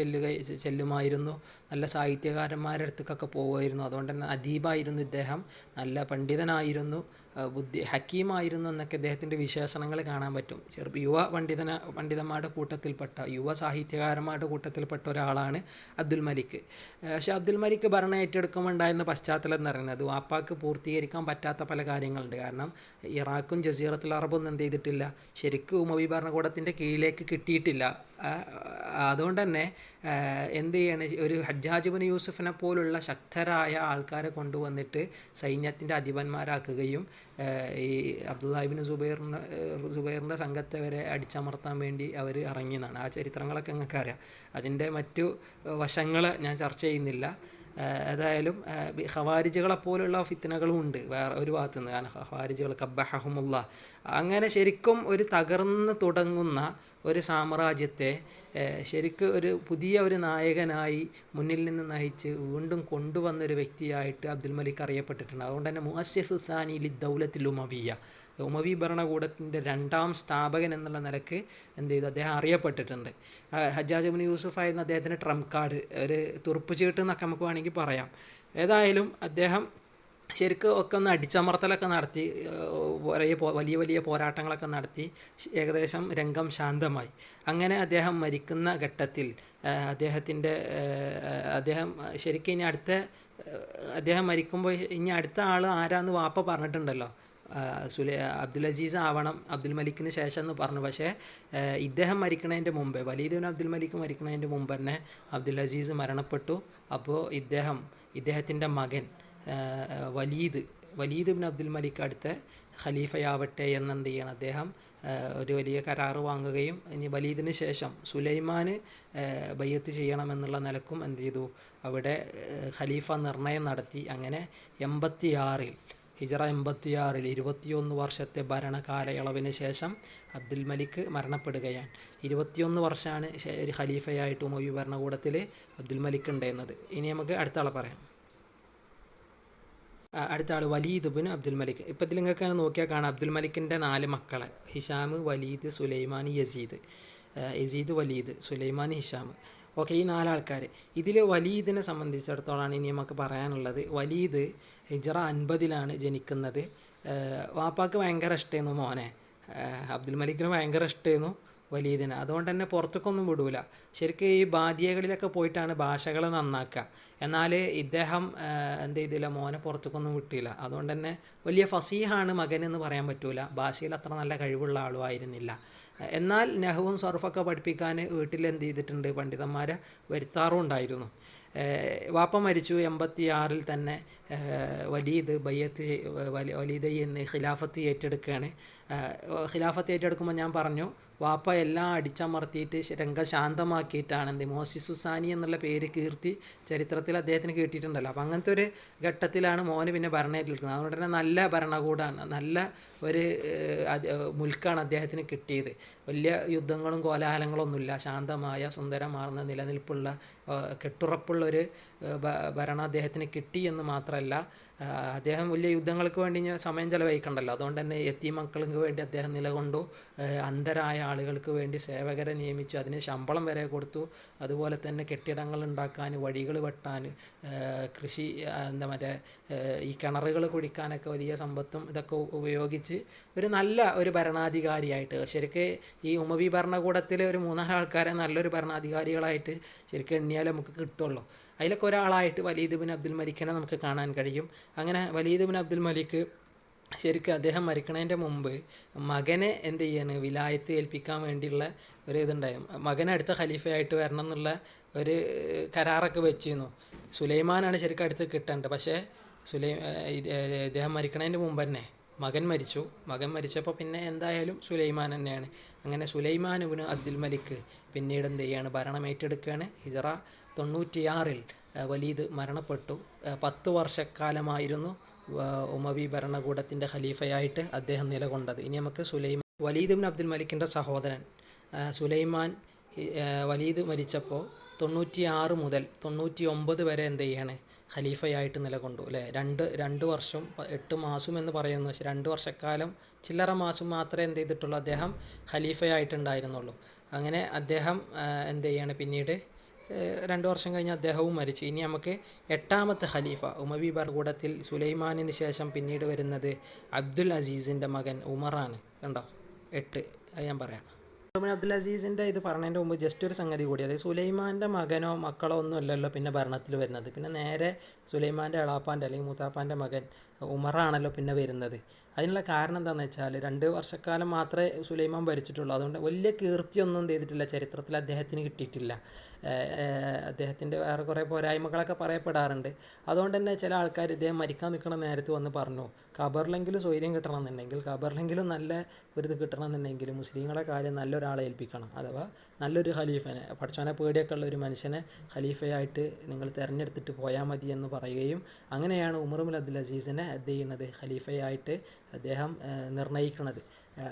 ചെല്ലുമായിരുന്നു. നല്ല സാഹിത്യകാരന്മാരുടെ അടുത്തേക്കൊക്കെ പോകുമായിരുന്നു. അതുകൊണ്ട് തന്നെ അദീബായിരുന്നു ഇദ്ദേഹം. നല്ല പണ്ഡിതനായിരുന്നു, ഹക്കീമായിരുന്നു എന്നൊക്കെ അദ്ദേഹത്തിൻ്റെ വിശേഷണങ്ങൾ കാണാൻ പറ്റും. യുവ പണ്ഡിതന്മാരുടെ കൂട്ടത്തിൽപ്പെട്ട, യുവ സാഹിത്യകാരന്മാരുടെ കൂട്ടത്തിൽപ്പെട്ട ഒരാളാണ് അബ്ദുൽ മലിക്. പക്ഷേ അബ്ദുൽ മലിക് ഭരണം ഏറ്റെടുക്കുമ്പോൾ ഉണ്ടായിരുന്ന പശ്ചാത്തലം എന്ന് പറയുന്നത് വാപ്പാക്ക് പൂർത്തീകരിക്കാൻ പറ്റാത്ത പല കാര്യങ്ങളുണ്ട്. കാരണം ഇറാഖും ജസീറത്തുൽ അറബൊന്നും എന്ത് ചെയ്തിട്ടില്ല, ശരിക്കും ഉമവി ഭരണകൂടത്തിൻ്റെ കീഴിലേക്ക് കിട്ടിയിട്ടില്ല. അതുകൊണ്ട് തന്നെ എന്ത് ചെയ്യണം, ഒരു ഹജ്ജാജ് ഇബ്നു യൂസുഫിനെ പോലുള്ള ശക്തരായ ആൾക്കാരെ കൊണ്ടുവന്നിട്ട് സൈന്യത്തിൻ്റെ അധിപന്മാരാക്കുകയും ഈ അബ്ദുല്ലാഹ് ഇബ്നു സുബൈറിൻ്റെ സംഘത്തെ വരെ അടിച്ചമർത്താൻ വേണ്ടി അവർ ഇറങ്ങിയെന്നാണ്. ആ ചരിത്രങ്ങളൊക്കെ നിങ്ങൾക്ക് അറിയാം. അതിൻ്റെ മറ്റു വശങ്ങൾ ഞാൻ ചർച്ച ചെയ്യുന്നില്ല. ഏതായാലും ഖവാരിജുകളെപ്പോലുള്ള ഫിത്നകളും ഉണ്ട് വേറെ ഒരു ഭാഗത്തു നിന്ന്. കാരണം ഖവാരിജുകൾ കബ്ബഹഹുമുള്ള, അങ്ങനെ ശരിക്കും ഒരു തകർന്ന് തുടങ്ങുന്ന ഒരു സാമ്രാജ്യത്തെ ശരിക്കും ഒരു പുതിയ ഒരു നായകനായി മുന്നിൽ നിന്ന് നയിച്ച് വീണ്ടും കൊണ്ടുവന്നൊരു വ്യക്തിയായിട്ട് അബ്ദുൽ മലിക് അറിയപ്പെട്ടിട്ടുണ്ട്. അതുകൊണ്ട് തന്നെ മുഅസ്സിസു സാനി ലിദ്ദൗലത്തിൽ ഉമവിയ്യ, ഉമവി ഭരണകൂടത്തിൻ്റെ 2ാം സ്ഥാപകൻ എന്നുള്ള നിലക്ക് എന്ത് ചെയ്തു, അദ്ദേഹം അറിയപ്പെട്ടിട്ടുണ്ട്. ഹജ്ജാജ് ഇബ്നു യൂസുഫ് ആയിരുന്ന അദ്ദേഹത്തിൻ്റെ ട്രംപ് കാർഡ്, ഒരു തുറുപ്പ് ചീട്ട് എന്നൊക്കെ നമുക്ക് വേണമെങ്കിൽ പറയാം. ഏതായാലും അദ്ദേഹം ശരിക്കും ഒക്കെ ഒന്ന് അടിച്ചമർത്തലൊക്കെ നടത്തി, വലിയ വലിയ പോരാട്ടങ്ങളൊക്കെ നടത്തി ഏകദേശം രംഗം ശാന്തമായി. അങ്ങനെ അദ്ദേഹം മരിക്കുന്ന ഘട്ടത്തിൽ അദ്ദേഹം ശരിക്കും ഇനി അദ്ദേഹം മരിക്കുമ്പോൾ ഇനി അടുത്ത ആൾ ആരാന്ന് വാപ്പ പറഞ്ഞിട്ടുണ്ടല്ലോ, അബ്ദുൽ അസീസ് ആവണം അബ്ദുൽ മലിക്കിന് ശേഷം എന്ന് പറഞ്ഞു. പക്ഷേ ഇദ്ദേഹം മരിക്കുന്നതിൻ്റെ മുമ്പേ, വലീദ് ബിൻ അബ്ദുൽ മലിക് മരിക്കുന്നതിൻ്റെ മുമ്പ് തന്നെ അബ്ദുൽ അസീസ് മരണപ്പെട്ടു. അപ്പോൾ ഇദ്ദേഹത്തിൻ്റെ മകൻ വലീദ് ബിൻ അബ്ദുൽ മലിക് അടുത്ത ഖലീഫയാവട്ടെ എന്നെന്ത് ചെയ്യണം, അദ്ദേഹം ഒരു വലിയ കരാറ് വാങ്ങുകയും ഇനി വലീദിന് ശേഷം സുലൈമാന് ബയ്യത്ത് ചെയ്യണമെന്നുള്ള നിലക്കും എന്ത് ചെയ്തു, അവിടെ ഖലീഫ നിർണയം നടത്തി. അങ്ങനെ 86 ഹിജറ 86 21 വർഷത്തെ ഭരണകാലയളവിന് ശേഷം അബ്ദുൽ മലിക് മരണപ്പെടുകയാണ്. 21 വർഷമാണ് ഒരു ഖലീഫയായിട്ട് ഉമവി ഭരണകൂടത്തിൽ അബ്ദുൽ മലിക് ഉണ്ടായിരുന്നത്. ഇനി നമുക്ക് അടുത്ത ആളെ പറയാം. അടുത്ത ആൾ വലീദ് ബിൻ അബ്ദുൽ മലിക്. ഇപ്പം ഇതിൽ നിങ്ങൾക്ക് നോക്കിയാൽ കാണാം അബ്ദുൽ മലിക്കിൻ്റെ 4 മക്കളെ: Hisham, Walid, Sulaiman, Yazid. Yazid, Walid, Sulaiman, Hisham. Okay, ഈ 4 ആൾക്കാർ. ഇതിൽ വലീദിനെ സംബന്ധിച്ചിടത്തോളമാണ് ഇനി നമുക്ക് പറയാനുള്ളത്. വലീദ് ഹിജ്റ 50-ലാണ് ജനിക്കുന്നത്. വാപ്പാക്ക് ഭയങ്കര ഇഷ്ടമായിരുന്നു മോനെ. അബ്ദുൽ മലിക്കിന് ഭയങ്കര ഇഷ്ടമായിരുന്നു വലീദിനെ. അതുകൊണ്ട് തന്നെ പുറത്തേക്കൊന്നും വിടൂല. ശരിക്കും ഈ ബാദിയകളിലൊക്കെ പോയിട്ടാണ് ഭാഷകൾ നന്നാക്കുക. എന്നാൽ ഇദ്ദേഹം എന്ത് ചെയ്തില്ല, മോനെ പുറത്തേക്കൊന്നും വിട്ടില്ല. അതുകൊണ്ട് തന്നെ വലിയ ഫസീഹാണ് മകനെന്ന് പറയാൻ പറ്റൂല. ഭാഷയിൽ അത്ര നല്ല കഴിവുള്ള ആളും ആയിരുന്നില്ല. എന്നാൽ നഹ്വും സർഫൊക്കെ പഠിപ്പിക്കാൻ വീട്ടിൽ എന്ത് ചെയ്തിട്ടുണ്ട്, പണ്ഡിതന്മാരെ വരുത്താറും ഉണ്ടായിരുന്നു. വാപ്പ മരിച്ചു 86-ൽ തന്നെ. വലീദ് വലീദ് എന്ന് ഖിലാഫത്ത് ഏറ്റെടുക്കുകയാണ്. ഖിലാഫത്ത് ഏറ്റെടുക്കുമ്പോൾ ഞാൻ പറഞ്ഞു, വാപ്പ എല്ലാം അടിച്ചമർത്തിയിട്ട് രംഗശാന്തമാക്കിയിട്ടാണ് മോസിസുസാനി എന്നുള്ള പേര് കീർത്തി ചരിത്രത്തിൽ അദ്ദേഹത്തിന് കിട്ടിയിട്ടുണ്ടല്ലോ. അപ്പം അങ്ങനത്തെ ഒരു ഘട്ടത്തിലാണ് മോന് പിന്നെ ഭരണമേറ്റെടുക്കുന്നത്. അതുകൊണ്ട് തന്നെ നല്ല ഭരണകൂടമാണ്, നല്ല ഒരു മുൽക്കാണ് അദ്ദേഹത്തിന് കിട്ടിയത്. വലിയ യുദ്ധങ്ങളും കോലാഹലങ്ങളൊന്നുമില്ല, ശാന്തമായ സുന്ദരമാർന്ന നിലനിൽപ്പുള്ള കെട്ടുറപ്പുള്ളൊരു ഭരണം അദ്ദേഹത്തിന് കിട്ടി എന്ന് മാത്രമല്ല, അദ്ദേഹം വലിയ യുദ്ധങ്ങൾക്ക് വേണ്ടി സമയം ചെലവഴിക്കണ്ടല്ലോ. അതുകൊണ്ട് തന്നെ യത്തീം മക്കൾക്ക് വേണ്ടി അദ്ദേഹം നിലകൊണ്ടു. അന്ധരായ ആളുകൾക്ക് വേണ്ടി സേവകരെ നിയമിച്ചു, അതിന് ശമ്പളം വരെ കൊടുത്തു. അതുപോലെ തന്നെ കെട്ടിടങ്ങൾ ഉണ്ടാക്കാൻ, വഴികൾ വെട്ടാൻ, കൃഷി ഈ കിണറുകൾ കുഴിക്കാനൊക്കെ വലിയ സമ്പത്തും ഇതൊക്കെ ഉപയോഗിച്ച് ഒരു നല്ല ഒരു ഭരണാധികാരിയായിട്ട്, ശരിക്കും ഈ ഉമവി ഭരണകൂടത്തിൽ ഒരു 3-4 ആൾക്കാരെ നല്ലൊരു ഭരണാധികാരികളായിട്ട് ശരിക്കും എണ്ണിയാൽ നമുക്ക് കിട്ടുള്ളൂ. അതിലൊക്കെ ഒരാളായിട്ട് വലീദ് ബിൻ അബ്ദുൽ മലിക്കിനെ നമുക്ക് കാണാൻ കഴിയും. അങ്ങനെ വലീദ് ബിൻ അബ്ദുൽ മലിക്ക് ശരിക്കും അദ്ദേഹം മരിക്കണതിൻ്റെ മുമ്പ് മകനെ എന്ത് ചെയ്യാണ്, വിലായത്ത് ഏൽപ്പിക്കാൻ വേണ്ടിയുള്ള ഒരു ഇതുണ്ടായിരുന്നു. മകനെ അടുത്ത ഖലീഫയായിട്ട് വരണം എന്നുള്ള ഒരു കരാറൊക്കെ വെച്ചിരുന്നു. സുലൈമാനാണ് ശരിക്കും അടുത്ത് കിട്ടേണ്ടത്. പക്ഷേ ഇദ്ദേഹം മരിക്കണതിൻ്റെ മുമ്പ് തന്നെ മകൻ മരിച്ചു. മകൻ മരിച്ചപ്പോൾ പിന്നെ എന്തായാലും സുലൈമാൻ തന്നെയാണ്. അങ്ങനെ സുലൈമാൻ ഇബ്നു അബ്ദുൽ മലിക്ക് പിന്നീട് എന്ത് ചെയ്യാണ്, ഭരണം ഏറ്റെടുക്കുകയാണ്. ഹിജ്റ 96-ൽ വലീദ് മരണപ്പെട്ടു. 10 വർഷക്കാലമായിരുന്നു ഉമവി ഭരണകൂടത്തിൻ്റെ ഖലീഫയായിട്ട് അദ്ദേഹം നിലകൊണ്ടത്. ഇനി നമുക്ക് വലീദ് ഇബ്നു അബ്ദുൽ മലിക്കിൻ്റെ സഹോദരൻ സുലൈമാൻ വലീദ് മരിച്ചപ്പോൾ 96 മുതൽ 99 വരെ എന്ത് ചെയ്യാണ്, ഖലീഫയായിട്ട് നിലകൊണ്ടു അല്ലേ. 2 വർഷം 8 മാസം എന്ന് പറയുന്നു. പക്ഷേ 2 വർഷക്കാലം ചില്ലറ മാസം മാത്രമേ എന്ത് ചെയ്തിട്ടുള്ളൂ, അദ്ദേഹം ഖലീഫയായിട്ടുണ്ടായിരുന്നുള്ളൂ. അങ്ങനെ അദ്ദേഹം എന്ത് ചെയ്യാണ്, പിന്നീട് 2 വർഷം കഴിഞ്ഞ് അദ്ദേഹവും മരിച്ചു. ഇനി നമുക്ക് 8ാമത്തെ ഖലീഫ ഉമവി ഭരണകൂടത്തിൽ സുലൈമാനിന് ശേഷം പിന്നീട് വരുന്നത് അബ്ദുൽ അസീസിൻ്റെ മകൻ ഉമറാണ്. കണ്ടോ, 8 അത് ഞാൻ പറയാം. അബ്ദുൽ അസീസിൻ്റെ ഇത് പറഞ്ഞതിൻ്റെ മുമ്പ് ജസ്റ്റ് ഒരു സംഗതി കൂടി, അതായത് സുലൈമാൻ്റെ മകനോ മക്കളോ ഒന്നും അല്ലല്ലോ പിന്നെ ഭരണത്തിൽ വരുന്നത്. പിന്നെ നേരെ സുലൈമാൻ്റെ എളാപ്പാൻ്റെ അല്ലെങ്കിൽ മൂത്താപ്പാൻ്റെ മകൻ ഉമറാണല്ലോ പിന്നെ വരുന്നത്. അതിനുള്ള കാരണം എന്താണെന്ന് വെച്ചാൽ 2 വർഷക്കാലം മാത്രമേ സുലൈമാൻ ഭരിച്ചിട്ടുള്ളൂ. അതുകൊണ്ട് വലിയ കീർത്തിയൊന്നും ചെയ്തിട്ടില്ല, ചരിത്രത്തിൽ അദ്ദേഹത്തിന് കിട്ടിയിട്ടില്ല. അദ്ദേഹത്തിൻ്റെ വേറെ കുറേ പോരായ്മകളൊക്കെ പറയപ്പെടാറുണ്ട്. അതുകൊണ്ട് തന്നെ ചില ആൾക്കാർ ഇദ്ദേഹം മരിക്കാൻ നിൽക്കുന്ന നേരത്ത് വന്ന് പറഞ്ഞു, ഖബറിലെങ്കിലും സ്വൈര്യം കിട്ടണമെന്നുണ്ടെങ്കിൽ, ഖബറിലെങ്കിലും നല്ല ഒരു ഇത് കിട്ടണമെന്നുണ്ടെങ്കിൽ മുസ്ലിങ്ങളെ കാര്യം നല്ലൊരാളെ ഏൽപ്പിക്കണം, അഥവാ നല്ലൊരു ഖലീഫനെ, പഠിച്ചവനെ പേടിയൊക്കെ ഉള്ള ഒരു മനുഷ്യനെ ഖലീഫയായിട്ട് നിങ്ങൾ തിരഞ്ഞെടുത്തിട്ട് പോയാൽ മതി എന്ന് പറയുകയും അങ്ങനെയാണ് ഉമർ ബിൻ അബ്ദുൽ അസീസിനെ എന്ത് ചെയ്യുന്നത്, ഖലീഫയായിട്ട് അദ്ദേഹം നിർണ്ണയിക്കുന്നത്.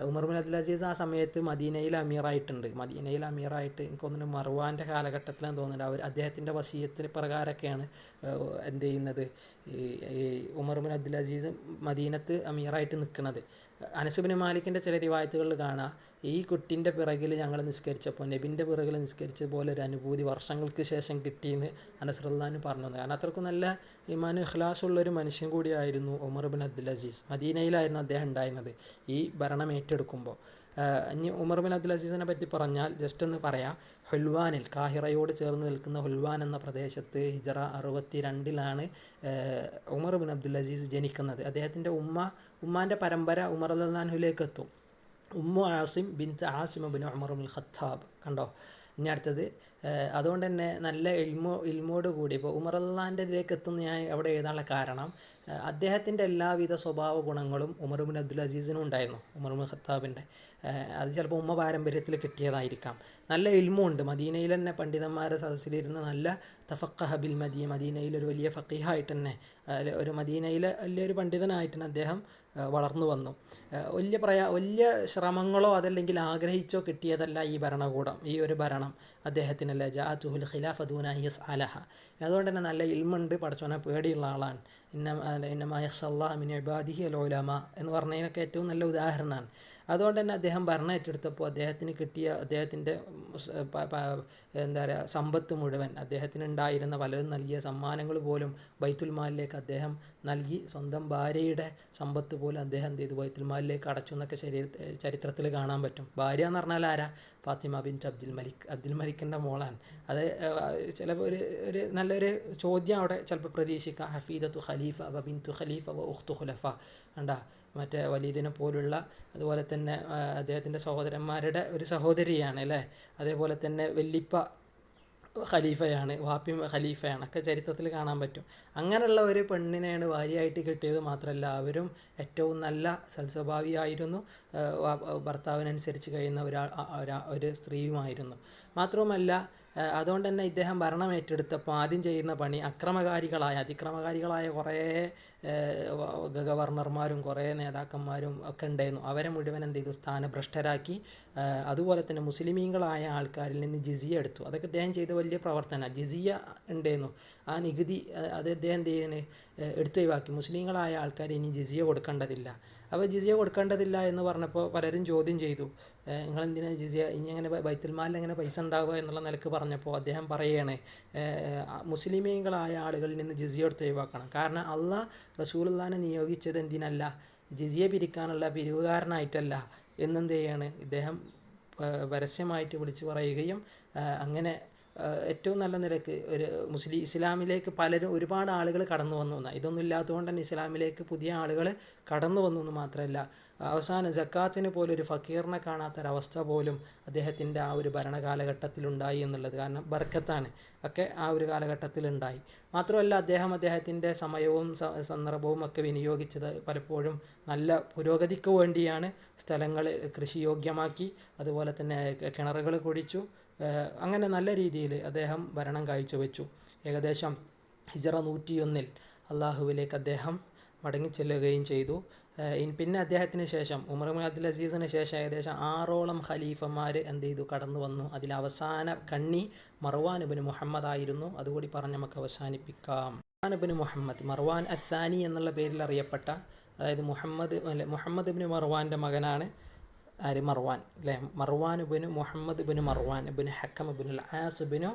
ഉമർ ബിൻ അബ്ദുൽ അസീസ് ആ സമയത്ത് മദീനയിൽ അമീറായിട്ടുണ്ട്. മദീനയിൽ അമീറായിട്ട് എനിക്കൊന്നിന് മർവാൻ്റെ കാലഘട്ടത്തിലെന്ന് തോന്നുന്നുണ്ട്. അദ്ദേഹത്തിൻ്റെ വസീയത്തിന് പ്രകാരമൊക്കെയാണ് എന്ത് ചെയ്യുന്നത്, ഈ ഉമർ ബിൻ അബ്ദുൽ അസീസ് മദീനത്ത് അമീറായിട്ട് നിൽക്കുന്നത്. അനസ് ബിൻ മാലിക്കിൻ്റെ ചില റിവായത്തുകളിൽ കാണാം, ഈ കുട്ടിൻ്റെ പിറകിൽ ഞങ്ങൾ നിസ്കരിച്ചപ്പോൾ നബിൻ്റെ പിറകിൽ നിസ്കരിച്ച പോലെ ഒരു അനുഭൂതി വർഷങ്ങൾക്ക് ശേഷം കിട്ടിയെന്ന് അനസ് റളിയല്ലാഹു പറഞ്ഞു. കാരണം അത്രക്കും നല്ല ഈമാൻ ഇഖ്ലാസുള്ളൊരു മനുഷ്യൻ കൂടിയായിരുന്നു ഉമർ ബിൻ അബ്ദുൽ അസീസ്. മദീനയിലായിരുന്നു അദ്ദേഹം ഉണ്ടായിരുന്നത് ഈ ഭരണം ഏറ്റെടുക്കുമ്പോൾ. ഇനി ഉമർ ബിൻ അബ്ദുൽ അസീസിനെ പറ്റി പറഞ്ഞാൽ ജസ്റ്റ് ഒന്ന് പറയാം. ഹുൽവാനിൽ, കാഹിറയോട് ചേർന്ന് നിൽക്കുന്ന ഹുൽവാൻ എന്ന പ്രദേശത്ത് ഹിജ്റ 62-ലാണ് ഉമർ ബിൻ അബ്ദുൽ അസീസ് ജനിക്കുന്നത്. അദ്ദേഹത്തിൻ്റെ ഉമ്മാൻ്റെ പരമ്പര ഉമർ റളിയല്ലാഹു അൻഹുവിലേക്ക് എത്തും. Ummu Asim bint Asim bin Umar bin Khattab. കണ്ടോ, ഇനി അടുത്തത്. അതുകൊണ്ട് തന്നെ നല്ല ഇൽമോട് കൂടി ഇപ്പോൾ ഉമർ റളിയല്ലാഹുവിൻ്റെ ഇതിലേക്ക് എത്തുന്ന ഞാൻ അവിടെ എഴുതാനുള്ള കാരണം, അദ്ദേഹത്തിൻ്റെ എല്ലാവിധ സ്വഭാവ ഗുണങ്ങളും ഉമർ ബിൻ അബ്ദുൽ അസീസിനും ഉണ്ടായിരുന്നു, ഉമർ ബിൻ ഖത്താബിൻ്റെ. അത് ചിലപ്പോൾ ഉമ്മ പാരമ്പര്യത്തിൽ കിട്ടിയതായിരിക്കാം. നല്ല ഇൽമുണ്ട്. മദീനയിൽ തന്നെ പണ്ഡിതന്മാരുടെ സദസ്സിലിരുന്ന് നല്ല തഫഖഹ ബിൽ മദീനയിൽ ഒരു വലിയ ഫഖീഹായിട്ട് തന്നെ, ഒരു മദീനയിലെ വലിയൊരു പണ്ഡിതനായിട്ട് തന്നെ അദ്ദേഹം വളർന്നു വന്നു. വലിയ ശ്രമങ്ങളോ അതല്ലെങ്കിൽ ആഗ്രഹിച്ചോ കിട്ടിയതല്ല ഈ ഭരണകൂടം, ഈ ഒരു ഭരണം അദ്ദേഹത്തിനല്ല. ജാഅത്തുഹുൽ ഖിലാഫ ദൂന യസ് അലഹ. അതുകൊണ്ട് തന്നെ നല്ല ഇൽമുണ്ട്, പടച്ചോനെ പേടിയുള്ള ആളാണ്. ഇന്നമാ യഖ്ശല്ലാഹ മിൻ ഇബാദിഹി അൽ ഉലമ എന്ന് പറഞ്ഞതിനൊക്കെ ഏറ്റവും നല്ല ഉദാഹരണമാണ്. അതുകൊണ്ട് തന്നെ അദ്ദേഹം ഭരണം ഏറ്റെടുത്തപ്പോൾ അദ്ദേഹത്തിന് കിട്ടിയ അദ്ദേഹത്തിൻ്റെ എന്താ പറയുക സമ്പത്ത് മുഴുവൻ, അദ്ദേഹത്തിന് ഉണ്ടായിരുന്ന പലരും നൽകിയ സമ്മാനങ്ങൾ പോലും ബൈത്തുൽ മാലിലേക്ക് അദ്ദേഹം നൽകി. സ്വന്തം ഭാര്യയുടെ സമ്പത്ത് പോലും അദ്ദേഹം എന്ത് ചെയ്തു, ബൈത്തുൽ മാലിലേക്ക് അടച്ചു എന്നൊക്കെ ചരിത്രത്തിൽ കാണാൻ പറ്റും. ഭാര്യ എന്ന് പറഞ്ഞാൽ ആരാ? ഫാത്തിമ ബിൻറ്റ് അബ്ദുൽ മലിക്കിൻ്റെ മോളാണ്. അത് ചിലപ്പോൾ ഒരു നല്ലൊരു ചോദ്യം അവിടെ ചിലപ്പോൾ പ്രതീക്ഷിക്കാം. ഹഫീദത്തു ഖലീഫ വ ബിൻതു ഖലീഫ വ ഉഖ്തു ഖുലഫ. കണ്ടാ, മറ്റേ വലീദിനെ പോലുള്ള, അതുപോലെ തന്നെ അദ്ദേഹത്തിൻ്റെ സഹോദരന്മാരുടെ ഒരു സഹോദരിയാണ് അല്ലേ. അതേപോലെ തന്നെ വല്ലിപ്പ ഖലീഫയാണ്, വാപ്പി ഖലീഫയാണ്, ഒക്കെ ചരിത്രത്തിൽ കാണാൻ പറ്റും. അങ്ങനെയുള്ള ഒരു പെണ്ണിനെയാണ് ഭാര്യയായിട്ട് കിട്ടിയത്. മാത്രമല്ല അവരും ഏറ്റവും നല്ല സൽസ്വഭാവിയായിരുന്നു, ഭർത്താവിനനുസരിച്ച് കഴിയുന്ന ഒരു സ്ത്രീയുമായിരുന്നു. മാത്രവുമല്ല അതുകൊണ്ട് തന്നെ ഇദ്ദേഹം ഭരണം ഏറ്റെടുത്തപ്പോൾ ആദ്യം ചെയ്യുന്ന പണി അതിക്രമകാരികളായ കുറേ ഗവർണർമാരും കുറേ നേതാക്കന്മാരും ഒക്കെ ഉണ്ടായിരുന്നു. അവരെ മുഴുവൻ എന്ത് ചെയ്തു, സ്ഥാനഭ്രഷ്ടരാക്കി. അതുപോലെ തന്നെ മുസ്ലിമീങ്ങളായ ആൾക്കാരിൽ നിന്ന് ജിസിയ എടുത്തു. അതൊക്കെ അദ്ദേഹം ചെയ്ത വലിയ പ്രവർത്തനമാണ്. ജിസിയ ഉണ്ടായിരുന്നു, ആ നികുതി അത് അദ്ദേഹം എന്ത് ചെയ്യുന്നത് എടുത്തു ഒഴിവാക്കി. മുസ്ലിങ്ങളായ ആൾക്കാർ ഇനി ജിസിയ കൊടുക്കേണ്ടതില്ല. അപ്പോൾ ജിസിയ കൊടുക്കേണ്ടതില്ല എന്ന് പറഞ്ഞപ്പോൾ പലരും ചോദ്യം ചെയ്തു, നിങ്ങളെന്തിനാ ജിസിയ ഇനി എങ്ങനെ ബൈത്തുൽ മാലിൽ എങ്ങനെ പൈസ ഉണ്ടാവുക എന്നുള്ള നിലക്ക് പറഞ്ഞപ്പോൾ അദ്ദേഹം പറയുകയാണ്, മുസ്ലിമീങ്ങളായ ആളുകളിൽ നിന്ന് ജിസിയ എടുത്ത് ഒഴിവാക്കണം. കാരണം അള്ളാഹ് റസൂലുള്ളാഹിനെ നിയോഗിച്ചത് എന്തിനല്ല, ജിസിയ പിരിക്കാനുള്ള പിരിവുകാരനായിട്ടല്ല എന്നെന്ത് ചെയ്യാണ് ഇദ്ദേഹം പരസ്യമായിട്ട് വിളിച്ചു പറയുകയും അങ്ങനെ ഏറ്റവും നല്ല നിലക്ക് ഒരു ഇസ്ലാമിലേക്ക് ഒരുപാട് ആളുകൾ കടന്നു വന്നു എന്നാണ്. ഇതൊന്നും ഇല്ലാത്തതുകൊണ്ട് തന്നെ ഇസ്ലാമിലേക്ക് പുതിയ ആളുകൾ കടന്നു വന്നു എന്ന് മാത്രമല്ല, അവസാനം സക്കാത്തിന് പോലും ഒരു ഫക്കീറിനെ കാണാത്തൊരവസ്ഥ പോലും അദ്ദേഹത്തിൻ്റെ ആ ഒരു ഭരണകാലഘട്ടത്തിലുണ്ടായി എന്നുള്ളത്. കാരണം ബർക്കത്താണ് ഒക്കെ ആ ഒരു കാലഘട്ടത്തിലുണ്ടായി. മാത്രമല്ല അദ്ദേഹത്തിൻ്റെ സമയവും സന്ദർഭവും ഒക്കെ വിനിയോഗിച്ചത് പലപ്പോഴും നല്ല പുരോഗതിക്ക് വേണ്ടിയാണ്. സ്ഥലങ്ങൾ കൃഷിയോഗ്യമാക്കി, അതുപോലെ തന്നെ കിണറുകൾ കുഴിച്ചു. അങ്ങനെ നല്ല രീതിയിൽ അദ്ദേഹം ഭരണം കാഴ്ചവെച്ചു. ഏകദേശം ഹിജറ 101 അള്ളാഹുവിലേക്ക് അദ്ദേഹം മടങ്ങിച്ചെല്ലുകയും ചെയ്തു. പിന്നെ അദ്ദേഹത്തിന് ശേഷം ഉമർ ഇബ്നു അബ്ദുൽ അസീസിന് ശേഷം ഏകദേശം 6ഓളം ഖലീഫന്മാർ എന്ത് ചെയ്തു, കടന്നു വന്നു. അതിൽ അവസാന കണ്ണി മർവാൻ ഇബ്നു മുഹമ്മദ് ആയിരുന്നു. അതുകൂടി പറഞ്ഞ് നമുക്ക് അവസാനിപ്പിക്കാം. മർവാൻ ഇബ്നു മുഹമ്മദ്, മർവാൻ അസാനി എന്നുള്ള പേരിൽ അറിയപ്പെട്ട, അതായത് മുഹമ്മദ് ഇബ്നു മർവാൻ്റെ മകനാണ് മർവാൻ അല്ലേ. മർവാൻ ഇബ്നു മുഹമ്മദ് ഇബ്നു മർവാൻ ഇബ്നു ഹക്കം ഇബ്നു അൽ ആസ് ഇബ്നു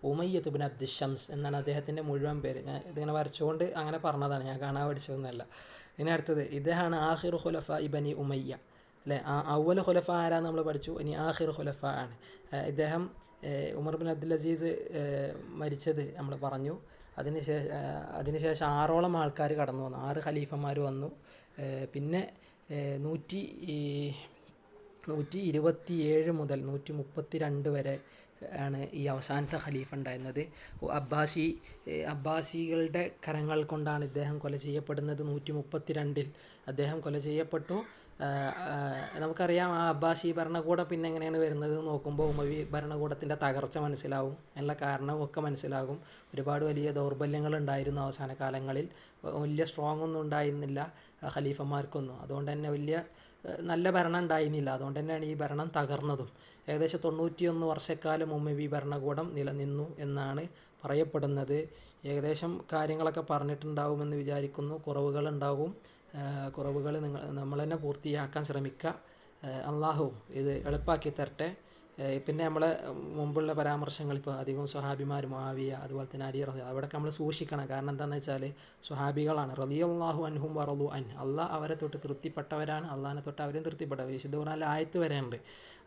ഉമയ്യത്ത് ഇബ്നു അബ്ദുൽ ഷംസ് എന്നാണ് അദ്ദേഹത്തിൻ്റെ മുഴുവൻ പേര്. ഞാൻ ഇതിങ്ങനെ വരച്ചുകൊണ്ട് അങ്ങനെ പറഞ്ഞതാണ്, ഞാൻ കാണാൻ പഠിച്ചതൊന്നുമല്ല. ഇനി അടുത്തത്, ഇദ്ദേഹമാണ് ആഖിറു ഖുലഫ ബനി ഉമയ്യ അല്ലേ. അവ്വൽ ഖുലഫ ആരാന്ന് നമ്മൾ പഠിച്ചു, ഇനി ആഖിറു ഖുലഫ ആണ് ഇദ്ദേഹം. ഉമർ ബിൻ അബ്ദുൽ അസീസ് മരിച്ചത് നമ്മൾ പറഞ്ഞു. അതിനുശേഷം 6ഓളം ആൾക്കാർ കടന്നു വന്നു, 6 ഖലീഫന്മാർ വന്നു. പിന്നെ 127 മുതൽ 132 വരെ ആണ് ഈ അവസാനത്തെ ഖലീഫ ഉണ്ടായിരുന്നത്. അബ്ബാസികളുടെ കരങ്ങൾ കൊണ്ടാണ് ഇദ്ദേഹം കൊല ചെയ്യപ്പെടുന്നത്. 132 അദ്ദേഹം കൊല ചെയ്യപ്പെട്ടു. നമുക്കറിയാം ആ അബ്ബാസി ഭരണകൂടം പിന്നെ എങ്ങനെയാണ് വരുന്നത് നോക്കുമ്പോൾ ഉമവി ഭരണകൂടത്തിൻ്റെ തകർച്ച മനസ്സിലാവും, എല്ലാ കാരണവും ഒക്കെ മനസ്സിലാകും. ഒരുപാട് വലിയ ദൗർബല്യങ്ങളുണ്ടായിരുന്നു അവസാന കാലങ്ങളിൽ. വലിയ സ്ട്രോങ് ഒന്നും ഉണ്ടായിരുന്നില്ല ഖലീഫന്മാർക്കൊന്നും. അതുകൊണ്ട് തന്നെ വലിയ നല്ല ഭരണം ഉണ്ടായിരുന്നില്ല. അതുകൊണ്ട് തന്നെയാണ് ഈ ഭരണം തകർന്നതും. ഏകദേശം 91 വർഷക്കാലം ഉമവി ഭരണകൂടം നിലനിന്നു എന്നാണ് പറയപ്പെടുന്നത്. ഏകദേശം കാര്യങ്ങളൊക്കെ പറഞ്ഞിട്ടുണ്ടാവുമെന്ന് വിചാരിക്കുന്നു. കുറവുകളുണ്ടാവും. കുറവുകൾ നമ്മൾ തന്നെ പൂർത്തിയാക്കാൻ ശ്രമിക്കുക. അള്ളാഹു ഇത് എളുപ്പമാക്കി തരട്ടെ. പിന്നെ നമ്മളെ മുമ്പുള്ള പരാമർശങ്ങൾ, ഇപ്പോൾ അധികം സ്വഹാബിമാർ, മുആവിയ, അതുപോലെ തന്നെ അലി റളിയല്ലാഹു, അവിടെയൊക്കെ നമ്മൾ സൂക്ഷിക്കണം. കാരണം എന്താണെന്ന് വെച്ചാൽ സ്വഹാബികളാണ്. റളിയല്ലാഹു അൻഹും വറളു അൻ, അള്ളാഹ് അവരെ തൊട്ട് തൃപ്തിപ്പെട്ടവരാണ്, അള്ളാഹിനെ തൊട്ട് അവരും തൃപ്തിപ്പെട്ടവർ. വിശുദ്ധ ഖുർആനിൽ ആയത്ത് വരെ ഉണ്ട്.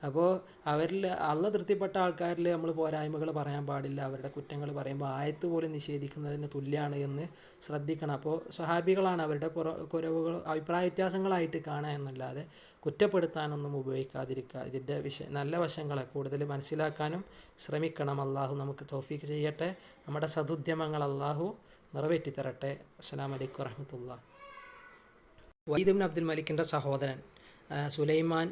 അപ്പോൾ അവരിൽ അള്ളാഹ് തൃപ്തിപ്പെട്ട ആൾക്കാരിൽ നമ്മൾ പോരായ്മകൾ പറയാൻ പാടില്ല. അവരുടെ കുറ്റങ്ങൾ പറയുമ്പോൾ ആയത്ത് പോലും നിഷേധിക്കുന്നതിന് തുല്യമാണ് എന്ന് ശ്രദ്ധിക്കണം. അപ്പോൾ സ്വഹാബികളാണ്, അവരുടെ കുറവുകൾ അഭിപ്രായ വ്യത്യാസങ്ങളായിട്ട് കാണുക എന്നല്ലാതെ കുറ്റപ്പെടുത്താനൊന്നും ഉപയോഗിക്കാതിരിക്കുക. ഇതിൻ്റെ നല്ല വശങ്ങളെ കൂടുതൽ മനസ്സിലാക്കാനും ശ്രമിക്കണം. അള്ളാഹു നമുക്ക് തൗഫീഖ് ചെയ്യട്ടെ. നമ്മുടെ സദുദ്യമങ്ങൾ അള്ളാഹു നിറവേറ്റിത്തരട്ടെ. അസ്സലാമു അലൈക്കും വറഹ്മത്തുള്ളാഹി. വലീദ് ഇബ്നു അബ്ദുൽ മലിക്കിൻ്റെ സഹോദരൻ സുലൈമാൻ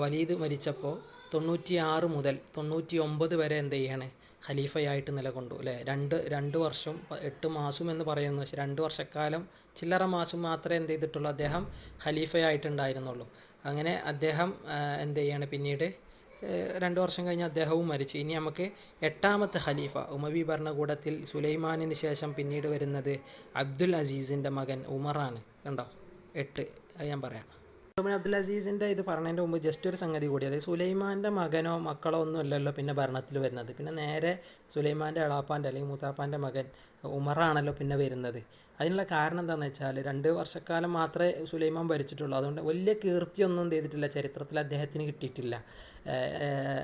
വലീദ് മരിച്ചപ്പോൾ 96 മുതൽ 99 വരെ എന്ത് ചെയ്യാണ്, ഖലീഫയായിട്ട് നിലകൊണ്ടു അല്ലേ. രണ്ട് വർഷം 8 മാസം എന്ന് പറയുന്നു. പക്ഷേ 2 വർഷക്കാലം ചില്ലറ മാസം മാത്രമേ എന്ത് ചെയ്തിട്ടുള്ളൂ, അദ്ദേഹം ഖലീഫയായിട്ടുണ്ടായിരുന്നുള്ളൂ. അങ്ങനെ അദ്ദേഹം എന്ത് ചെയ്യാണ്, പിന്നീട് 2 വർഷം കഴിഞ്ഞ് അദ്ദേഹവും മരിച്ചു. ഇനി നമുക്ക് 8ാമത്തെ ഖലീഫ, ഉമവി ഭരണകൂടത്തിൽ സുലൈമാനിന് ശേഷം പിന്നീട് വരുന്നത് അബ്ദുൽ അസീസിൻ്റെ മകൻ ഉമറാണ്. കണ്ടോ 8, അത് ഞാൻ പറയാം. അബ്ദുൽ അസീസിൻ്റെ ഇത് പറഞ്ഞതിൻ്റെ മുമ്പ് ജസ്റ്റ് ഒരു സംഗതി കൂടി, അതായത് സുലൈമാൻ്റെ മകനോ മക്കളോ ഒന്നും അല്ലല്ലോ പിന്നെ ഭരണത്തിൽ വരുന്നത്. പിന്നെ നേരെ സുലൈമാൻ്റെ എളാപ്പാൻ്റെ അല്ലെങ്കിൽ മൂത്താപ്പാൻ്റെ മകൻ ഉമറാണല്ലോ പിന്നെ വരുന്നത്. അതിനുള്ള കാരണം എന്താണെന്ന് വെച്ചാൽ 2 വർഷക്കാലം മാത്രമേ സുലൈമാൻ ഭരിച്ചിട്ടുള്ളൂ. അതുകൊണ്ട് വലിയ കീർത്തിയൊന്നും ചെയ്തിട്ടില്ല, ചരിത്രത്തിൽ അദ്ദേഹത്തിന് കിട്ടിയിട്ടില്ല.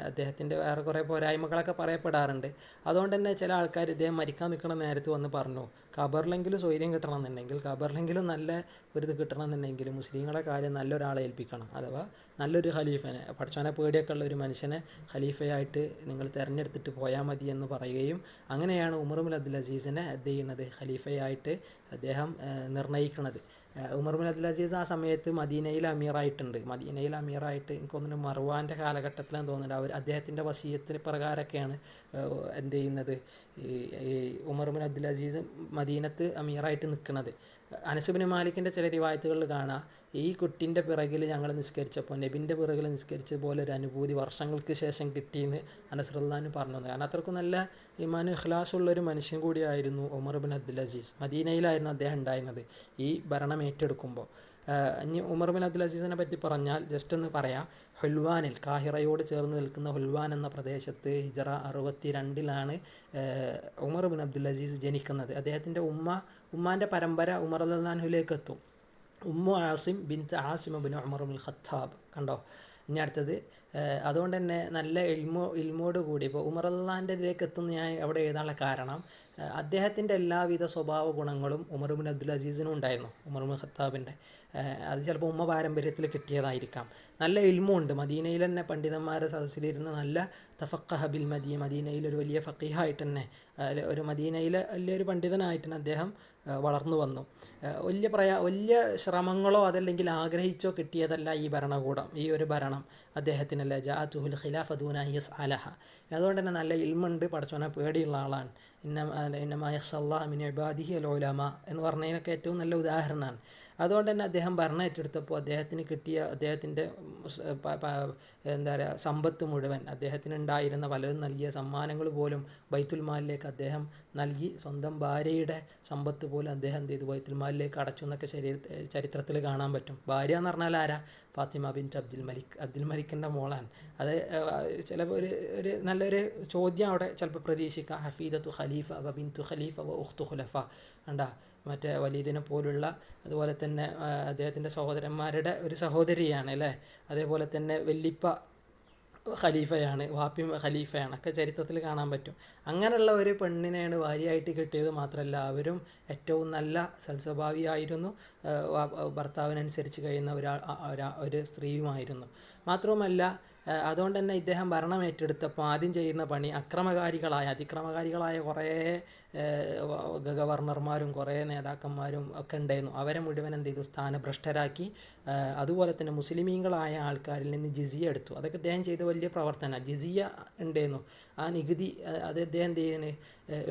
അദ്ദേഹത്തിൻ്റെ വേറെ കുറേ പോരായ്മകളൊക്കെ പറയപ്പെടാറുണ്ട്. അതുകൊണ്ട് തന്നെ ചില ആൾക്കാർ ഇദ്ദേഹം മരിക്കാൻ നിൽക്കുന്ന നേരത്ത് വന്ന് പറഞ്ഞു, ഖബറിലെങ്കിലും സ്വൈര്യം കിട്ടണമെന്നുണ്ടെങ്കിൽ, ഖബറിലെങ്കിലും നല്ല ഒരു ഇത് കിട്ടണമെന്നുണ്ടെങ്കിൽ മുസ്ലിങ്ങളെ കാര്യം നല്ലൊരാളെ ഏൽപ്പിക്കണം, അഥവാ നല്ലൊരു ഖലീഫനെ, പഠിച്ചവനെ പേടിയൊക്കെ ഉള്ള ഒരു മനുഷ്യനെ ഖലീഫയായിട്ട് നിങ്ങൾ തിരഞ്ഞെടുത്തിട്ട് പോയാൽ മതി എന്ന് പറയുകയും അങ്ങനെയാണ് ഉമർ ബിൻ അബ്ദുൽ അസീസിനെ എന്ത് ചെയ്യുന്നത്, ഖലീഫയായിട്ട് അദ്ദേഹം നിർണ്ണയിക്കുന്നത്. ഉമർ ബിൻ അബ്ദുൽ അസീസ് ആ സമയത്ത് മദീനയിൽ അമീറായിട്ടുണ്ട്. മദീനയിൽ അമീറായിട്ട് എനിക്ക് തോന്നുന്നു മർവാൻ്റെ കാലഘട്ടത്തിലാണെന്ന് തോന്നുന്നുണ്ട്. അദ്ദേഹത്തിൻ്റെ വസീയത്തിന് പ്രകാരമൊക്കെയാണ് എന്ത് ചെയ്യുന്നത്, ഈ ഉമർ ബിൻ അബ്ദുൽ അസീസ് മദീനത്ത് അമീറായിട്ട് നിൽക്കുന്നത്. അനസ് ബിൻ മാലിക്കിൻ്റെ ചില റിവായത്തുകളിൽ കാണാം, ഈ കുട്ടിൻ്റെ പിറകിൽ ഞങ്ങൾ നിസ്കരിച്ചപ്പോൾ നബിൻ്റെ പിറകിൽ നിസ്കരിച്ച പോലെ ഒരു അനുഭൂതി വർഷങ്ങൾക്ക് ശേഷം കിട്ടിയെന്ന് അനസ് റളിയല്ലാഹു പറഞ്ഞു. കാരണം അത്രക്കും നല്ല ഈമാനും ഇഖ്ലാസുള്ളൊരു മനുഷ്യൻ കൂടിയായിരുന്നു ഉമർ ബിൻ അബ്ദുൽ അസീസ്. മദീനയിലായിരുന്നു അദ്ദേഹം ഉണ്ടായിരുന്നത് ഈ ഭരണം ഏറ്റെടുക്കുമ്പോൾ. ഇനി ഉമർ ബിൻ അബ്ദുൽ അസീസിനെ പറ്റി പറഞ്ഞാൽ ജസ്റ്റ് ഒന്ന് പറയാം. ഹുൽവാനിൽ, കാഹിറയോട് ചേർന്ന് നിൽക്കുന്ന ഹുൽവാൻ എന്ന പ്രദേശത്ത് ഹിജറ 62-ലാണ് ഉമർ ബിൻ അബ്ദുൽ അസീസ് ജനിക്കുന്നത്. അദ്ദേഹത്തിൻ്റെ ഉമ്മാൻ്റെ പരമ്പര ഉമർ റളിയല്ലാഹു അൻഹുവിലേക്ക് എത്തും. Ummu Asim bint Asim bin Umar bin Khattab. കണ്ടോ ഇനി അടുത്തത്. അതുകൊണ്ട് തന്നെ നല്ല ഇൽമോട് കൂടി ഇപ്പോൾ ഉമർ റളിയല്ലാഹുവിൻ്റെ ഇതിലേക്ക് എത്തുന്ന ഞാൻ അവിടെ എഴുതാനുള്ള കാരണം, അദ്ദേഹത്തിൻ്റെ എല്ലാവിധ സ്വഭാവ ഗുണങ്ങളും ഉമർ ബിൻ അബ്ദുൽ അസീസിനും ഉണ്ടായിരുന്നു, ഉമർ ബിൻ ഖത്താബിൻ്റെ. അത് ചിലപ്പോൾ ഉമ്മ പാരമ്പര്യത്തിൽ കിട്ടിയതായിരിക്കാം. നല്ല ഇൽമുണ്ട്. മദീനയിൽ തന്നെ പണ്ഡിതന്മാരുടെ സദസ്സിലിരുന്ന് നല്ല തഫഖഹ ബിൽ മദീനയിൽ ഒരു വലിയ ഫഖീഹായിട്ട് തന്നെ, ഒരു മദീനയിലെ വലിയൊരു പണ്ഡിതനായിട്ട് തന്നെ അദ്ദേഹം വളർന്നു വന്നു. വലിയ ശ്രമങ്ങളോ അതല്ലെങ്കിൽ ആഗ്രഹിച്ചോ കിട്ടിയതല്ല ഈ ഭരണകൂടം, ഈ ഒരു ഭരണം അദ്ദേഹത്തിനല്ല. ജാഅതുൽ ഖിലാഫ ദൂന യസ്അലഹ. അതുകൊണ്ട് തന്നെ നല്ല ഇൽമുണ്ട്, പടച്ചോനെ പേടിയുള്ള ആളാണ്. ഇന്നമാ യഖ്ശല്ലാഹ മിൻ ഇബാദിഹി അൽ ഉലമ എന്ന് പറഞ്ഞതിനൊക്കെ ഏറ്റവും നല്ല ഉദാഹരണമാണ്. അതുകൊണ്ട് തന്നെ അദ്ദേഹം ഭരണം ഏറ്റെടുത്തപ്പോൾ അദ്ദേഹത്തിന് കിട്ടിയ അദ്ദേഹത്തിൻ്റെ എന്താ പറയുക സമ്പത്ത് മുഴുവൻ, അദ്ദേഹത്തിന് ഉണ്ടായിരുന്ന പലരും നൽകിയ സമ്മാനങ്ങൾ പോലും ബൈത്തുൽ മാലിലേക്ക് അദ്ദേഹം നൽകി. സ്വന്തം ഭാര്യയുടെ സമ്പത്ത് പോലും അദ്ദേഹം എന്ത് ചെയ്തു, ബൈത്തുൽ മാലിലേക്ക് അടച്ചു എന്നൊക്കെ ചരിത്രത്തിൽ കാണാൻ പറ്റും. ഭാര്യ എന്ന് പറഞ്ഞാൽ ആരാ? ഫാത്തിമ ബിൻറ്റ് അബ്ദുൽ മലിക്കിൻ്റെ മോളാണ്. അത് ചിലപ്പോൾ ഒരു നല്ലൊരു ചോദ്യം അവിടെ ചിലപ്പോൾ പ്രതീക്ഷിക്കാം. ഹഫീദത്തു ഖലീഫ വ ബിൻതു ഖലീഫ വ ഉഖ്തു ഖുലഫ. കണ്ടാ, മറ്റേ വലീദിനെ പോലുള്ള, അതുപോലെ തന്നെ അദ്ദേഹത്തിൻ്റെ സഹോദരന്മാരുടെ ഒരു സഹോദരിയാണ് അല്ലേ. അതേപോലെ തന്നെ വല്ലിപ്പ ഖലീഫയാണ്, വാപ്പി ഖലീഫയാണ്, ഒക്കെ ചരിത്രത്തിൽ കാണാൻ പറ്റും. അങ്ങനെയുള്ള ഒരു പെണ്ണിനെയാണ് ഭാര്യയായിട്ട് കിട്ടിയത്. മാത്രമല്ല അവരും ഏറ്റവും നല്ല സൽസ്വഭാവിയായിരുന്നു, ഭർത്താവിനനുസരിച്ച് കഴിയുന്ന ഒരു സ്ത്രീയുമായിരുന്നു. മാത്രവുമല്ല അതുകൊണ്ട് തന്നെ ഇദ്ദേഹം ഭരണം ഏറ്റെടുത്തപ്പോൾ ആദ്യം ചെയ്യുന്ന പണി അതിക്രമകാരികളായ കുറേ ഗവർണർമാരും കുറേ നേതാക്കന്മാരും ഒക്കെ ഉണ്ടായിരുന്നു. അവരെ മുഴുവൻ എന്ത് ചെയ്തു, സ്ഥാനഭ്രഷ്ടരാക്കി. അതുപോലെ തന്നെ മുസ്ലിമീങ്ങളായ ആൾക്കാരിൽ നിന്ന് ജിസിയ എടുത്തു. അതൊക്കെ അദ്ദേഹം ചെയ്ത വലിയ പ്രവർത്തനമാണ്. ജിസിയ ഉണ്ടായിരുന്നു, ആ നികുതി അത് അദ്ദേഹം എന്ത് ചെയ്യുന്നത്,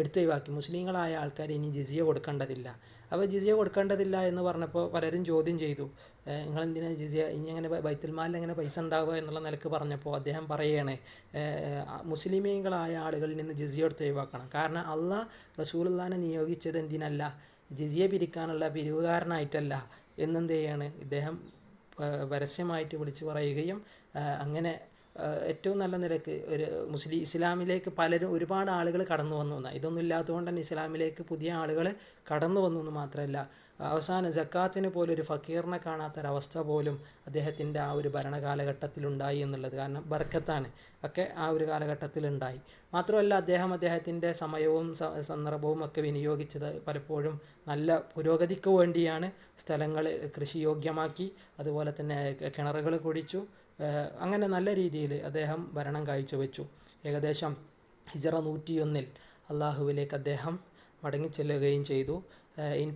എടുത്തൊഴിവാക്കി. മുസ്ലിങ്ങളായ ആൾക്കാർ ഇനി ജിസിയ കൊടുക്കേണ്ടതില്ല. അപ്പോൾ ജിസിയ കൊടുക്കേണ്ടതില്ല എന്ന് പറഞ്ഞപ്പോൾ പലരും ചോദ്യം ചെയ്തു, നിങ്ങളെന്തിനാ ജിസിയ, ഇനി അങ്ങനെ ബൈത്തുൽ മാലിൽ എങ്ങനെ പൈസ ഉണ്ടാവുക എന്നുള്ള നിലക്ക് പറഞ്ഞപ്പോൾ അദ്ദേഹം പറയുകയാണ്, മുസ്ലിമീങ്ങളായ ആളുകളിൽ നിന്ന് ജിസിയ എടുത്ത് ഒഴിവാക്കണം. കാരണം അള്ളാഹ് റസൂലുള്ളാഹിനെ നിയോഗിച്ചത് എന്തിനല്ല, ജിസിയ പിരിക്കാനുള്ള പിരിവുകാരനായിട്ടല്ല എന്നെന്ത് ചെയ്യാണ് ഇദ്ദേഹം പരസ്യമായിട്ട് വിളിച്ചു പറയുകയും അങ്ങനെ ഏറ്റവും നല്ല നിലക്ക് ഒരു ഇസ്ലാമിലേക്ക് ഒരുപാട് ആളുകൾ കടന്നു വന്നു എന്നാണ്. ഇതൊന്നും ഇല്ലാത്തതുകൊണ്ട് തന്നെ ഇസ്ലാമിലേക്ക് പുതിയ ആളുകൾ കടന്നു വന്നു എന്ന് മാത്രമല്ല, അവസാനം സക്കാത്തിന് പോലും ഒരു ഫക്കീറിനെ കാണാത്തൊരവസ്ഥ പോലും അദ്ദേഹത്തിൻ്റെ ആ ഒരു ഭരണകാലഘട്ടത്തിലുണ്ടായി എന്നുള്ളത്. കാരണം ബർക്കത്താണ് ഒക്കെ ആ ഒരു കാലഘട്ടത്തിലുണ്ടായി. മാത്രമല്ല അദ്ദേഹത്തിൻ്റെ സമയവും സന്ദർഭവും ഒക്കെ വിനിയോഗിച്ചത് പലപ്പോഴും നല്ല പുരോഗതിക്ക് വേണ്ടിയാണ്. സ്ഥലങ്ങൾ കൃഷിയോഗ്യമാക്കി, അതുപോലെ തന്നെ കിണറുകൾ കുഴിച്ചു. അങ്ങനെ നല്ല രീതിയിൽ അദ്ദേഹം ഭരണം കാഴ്ചവെച്ചു. ഏകദേശം ഹിജറ 101 അള്ളാഹുവിലേക്ക് അദ്ദേഹം മടങ്ങിച്ചെല്ലുകയും ചെയ്തു.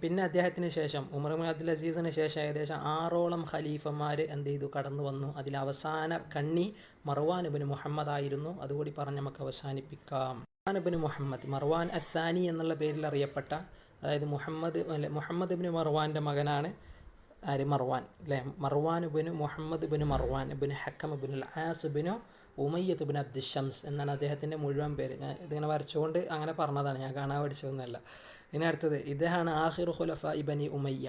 പിന്നെ അദ്ദേഹത്തിന് ശേഷം ഉമർ ബിൻ അബ്ദുൽ അസീസിന് ശേഷം ഏകദേശം 6ഓളം ഖലീഫമാർ എന്ത് ചെയ്തു, കടന്നു വന്നു. അതിൽ അവസാന കണ്ണി മർവാൻ ഇബ്നു മുഹമ്മദ് ആയിരുന്നു. അതുകൂടി പറഞ്ഞ് നമുക്ക് അവസാനിപ്പിക്കാം. ഇബ്നു മുഹമ്മദ് മർവാൻ അസാനി എന്നുള്ള പേരിൽ അറിയപ്പെട്ട, അതായത് മുഹമ്മദ് ഇബ്നു മർവാൻ്റെ മകനാണ് ആര്? മർവാൻ അല്ലേ? മർവാൻ ഇബ്നു മുഹമ്മദ് ഇബ്നു മർവാൻ ഇബ്നു ഹക്കം ഇബ്നു ആസ് ഇബ്നു ഉമയ്യത്ത് ഇബ്നു അബ്ദുൽ ഷംസ് എന്നാണ് അദ്ദേഹത്തിൻ്റെ മുഴുവൻ പേര്. ഞാൻ ഇതിങ്ങനെ വരച്ചുകൊണ്ട് അങ്ങനെ പറഞ്ഞതാണ്, ഞാൻ കാണാൻ പഠിച്ചതൊന്നുമല്ല. ഇനി അടുത്തത്, ഇദ്ദേഹമാണ് ആഖിറു ഖുലഫ ബനി ഉമയ്യ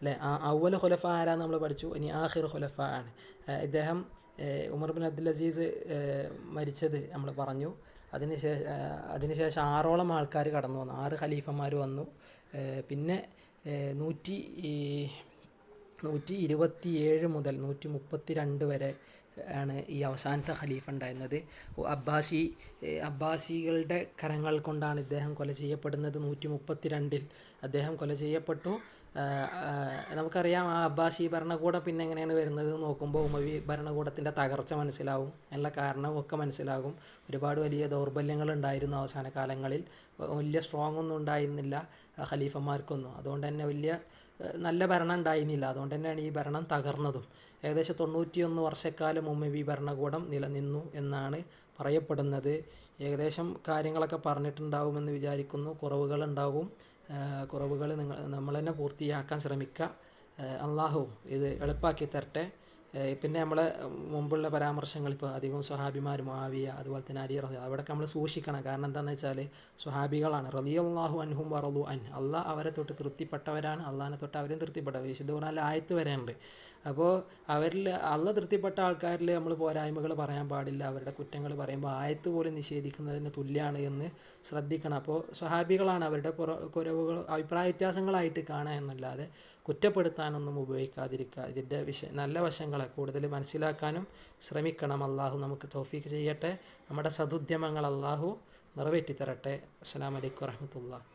അല്ലേ? അവ്വൽ ഖുലഫ ആരാന്ന് നമ്മൾ പഠിച്ചു. ഇനി ആഖിറു ഖുലഫ ആണ് ഇദ്ദേഹം. ഉമർ ബിൻ അബ്ദുൽ അസീസ് മരിച്ചത് നമ്മൾ പറഞ്ഞു. അതിനുശേഷം 6ഓളം ആൾക്കാർ കടന്നു വന്നു, 6 ഖലീഫന്മാർ വന്നു. പിന്നെ 127 മുതൽ 132 വരെ ആണ് ഈ അവസാനത്തെ ഖലീഫ ഉണ്ടായിരുന്നത്. അബ്ബാസികളുടെ കരങ്ങൾ കൊണ്ടാണ് ഇദ്ദേഹം കൊല ചെയ്യപ്പെടുന്നത്. 132 അദ്ദേഹം കൊല ചെയ്യപ്പെട്ടു. നമുക്കറിയാം ആ അബ്ബാസി ഭരണകൂടം പിന്നെ എങ്ങനെയാണ് വരുന്നത് നോക്കുമ്പോൾ ഉമവി ഭരണകൂടത്തിൻ്റെ തകർച്ച മനസ്സിലാവും, എല്ലാ കാരണവും ഒക്കെ മനസ്സിലാകും. ഒരുപാട് വലിയ ദൗർബല്യങ്ങളുണ്ടായിരുന്നു അവസാന കാലങ്ങളിൽ, വലിയ സ്ട്രോങ് ഒന്നും ഉണ്ടായിരുന്നില്ല ഖലീഫന്മാർക്കൊന്നും. അതുകൊണ്ട് തന്നെ വലിയ നല്ല ഭരണം ഉണ്ടായിരുന്നില്ല. അതുകൊണ്ട് തന്നെയാണ് ഈ ഭരണം തകർന്നതും. ഏകദേശം 91 വർഷക്കാലം ഉമവി ഭരണകൂടം നിലനിന്നു എന്നാണ് പറയപ്പെടുന്നത്. ഏകദേശം കാര്യങ്ങളൊക്കെ പറഞ്ഞിട്ടുണ്ടാവുമെന്ന് വിചാരിക്കുന്നു. കുറവുകളുണ്ടാവും, കുറവുകൾ നമ്മൾ തന്നെ പൂർത്തിയാക്കാൻ ശ്രമിക്കുക. അള്ളാഹു ഇത് എളുപ്പമാക്കി തരട്ടെ. പിന്നെ നമ്മളെ മുമ്പുള്ള പരാമർശങ്ങൾ, ഇപ്പോൾ അധികം സ്വഹാബിമാർ, മുആവിയ, അതുപോലെ തന്നെ അലി റളിയല്ലാഹു, അവിടെയൊക്കെ നമ്മൾ സൂക്ഷിക്കണം. കാരണം എന്താണെന്ന് വെച്ചാൽ സ്വഹാബികളാണ്. റളിയല്ലാഹു അൻഹും വറളു അൻ, അള്ളാഹ് അവരെ തൊട്ട് തൃപ്തിപ്പെട്ടവരാണ്, അള്ളാഹിനെ തൊട്ട് അവരും തൃപ്തിപ്പെട്ടവർ. വിശുദ്ധ ഖുർആനിൽ ആയത്ത് വരെ ഉണ്ട്. അപ്പോൾ അവരിൽ അള്ളാഹ് തൃപ്തിപ്പെട്ട ആൾക്കാരിൽ നമ്മൾ പോരായ്മകൾ പറയാൻ പാടില്ല. അവരുടെ കുറ്റങ്ങൾ പറയുമ്പോൾ ആയത്ത് പോലും നിഷേധിക്കുന്നതിന് തുല്യമാണ് എന്ന് ശ്രദ്ധിക്കണം. അപ്പോൾ സ്വഹാബികളാണ്, അവരുടെ കുറവുകൾ അഭിപ്രായ വ്യത്യാസങ്ങളായിട്ട് കാണുക എന്നല്ലാതെ കുറ്റപ്പെടുത്താനൊന്നും ഉപയോഗിക്കാതിരിക്കുക. ഇതിൻ്റെ നല്ല വശങ്ങളെ കൂടുതൽ മനസ്സിലാക്കാനും ശ്രമിക്കണം. അള്ളാഹു നമുക്ക് തൗഫീഖ് ചെയ്യട്ടെ. നമ്മുടെ സദുദ്യമങ്ങൾ അള്ളാഹു നിറവേറ്റി തരട്ടെ. അസ്സലാമു അലൈക്കും വറഹ്മത്തുള്ളാഹി.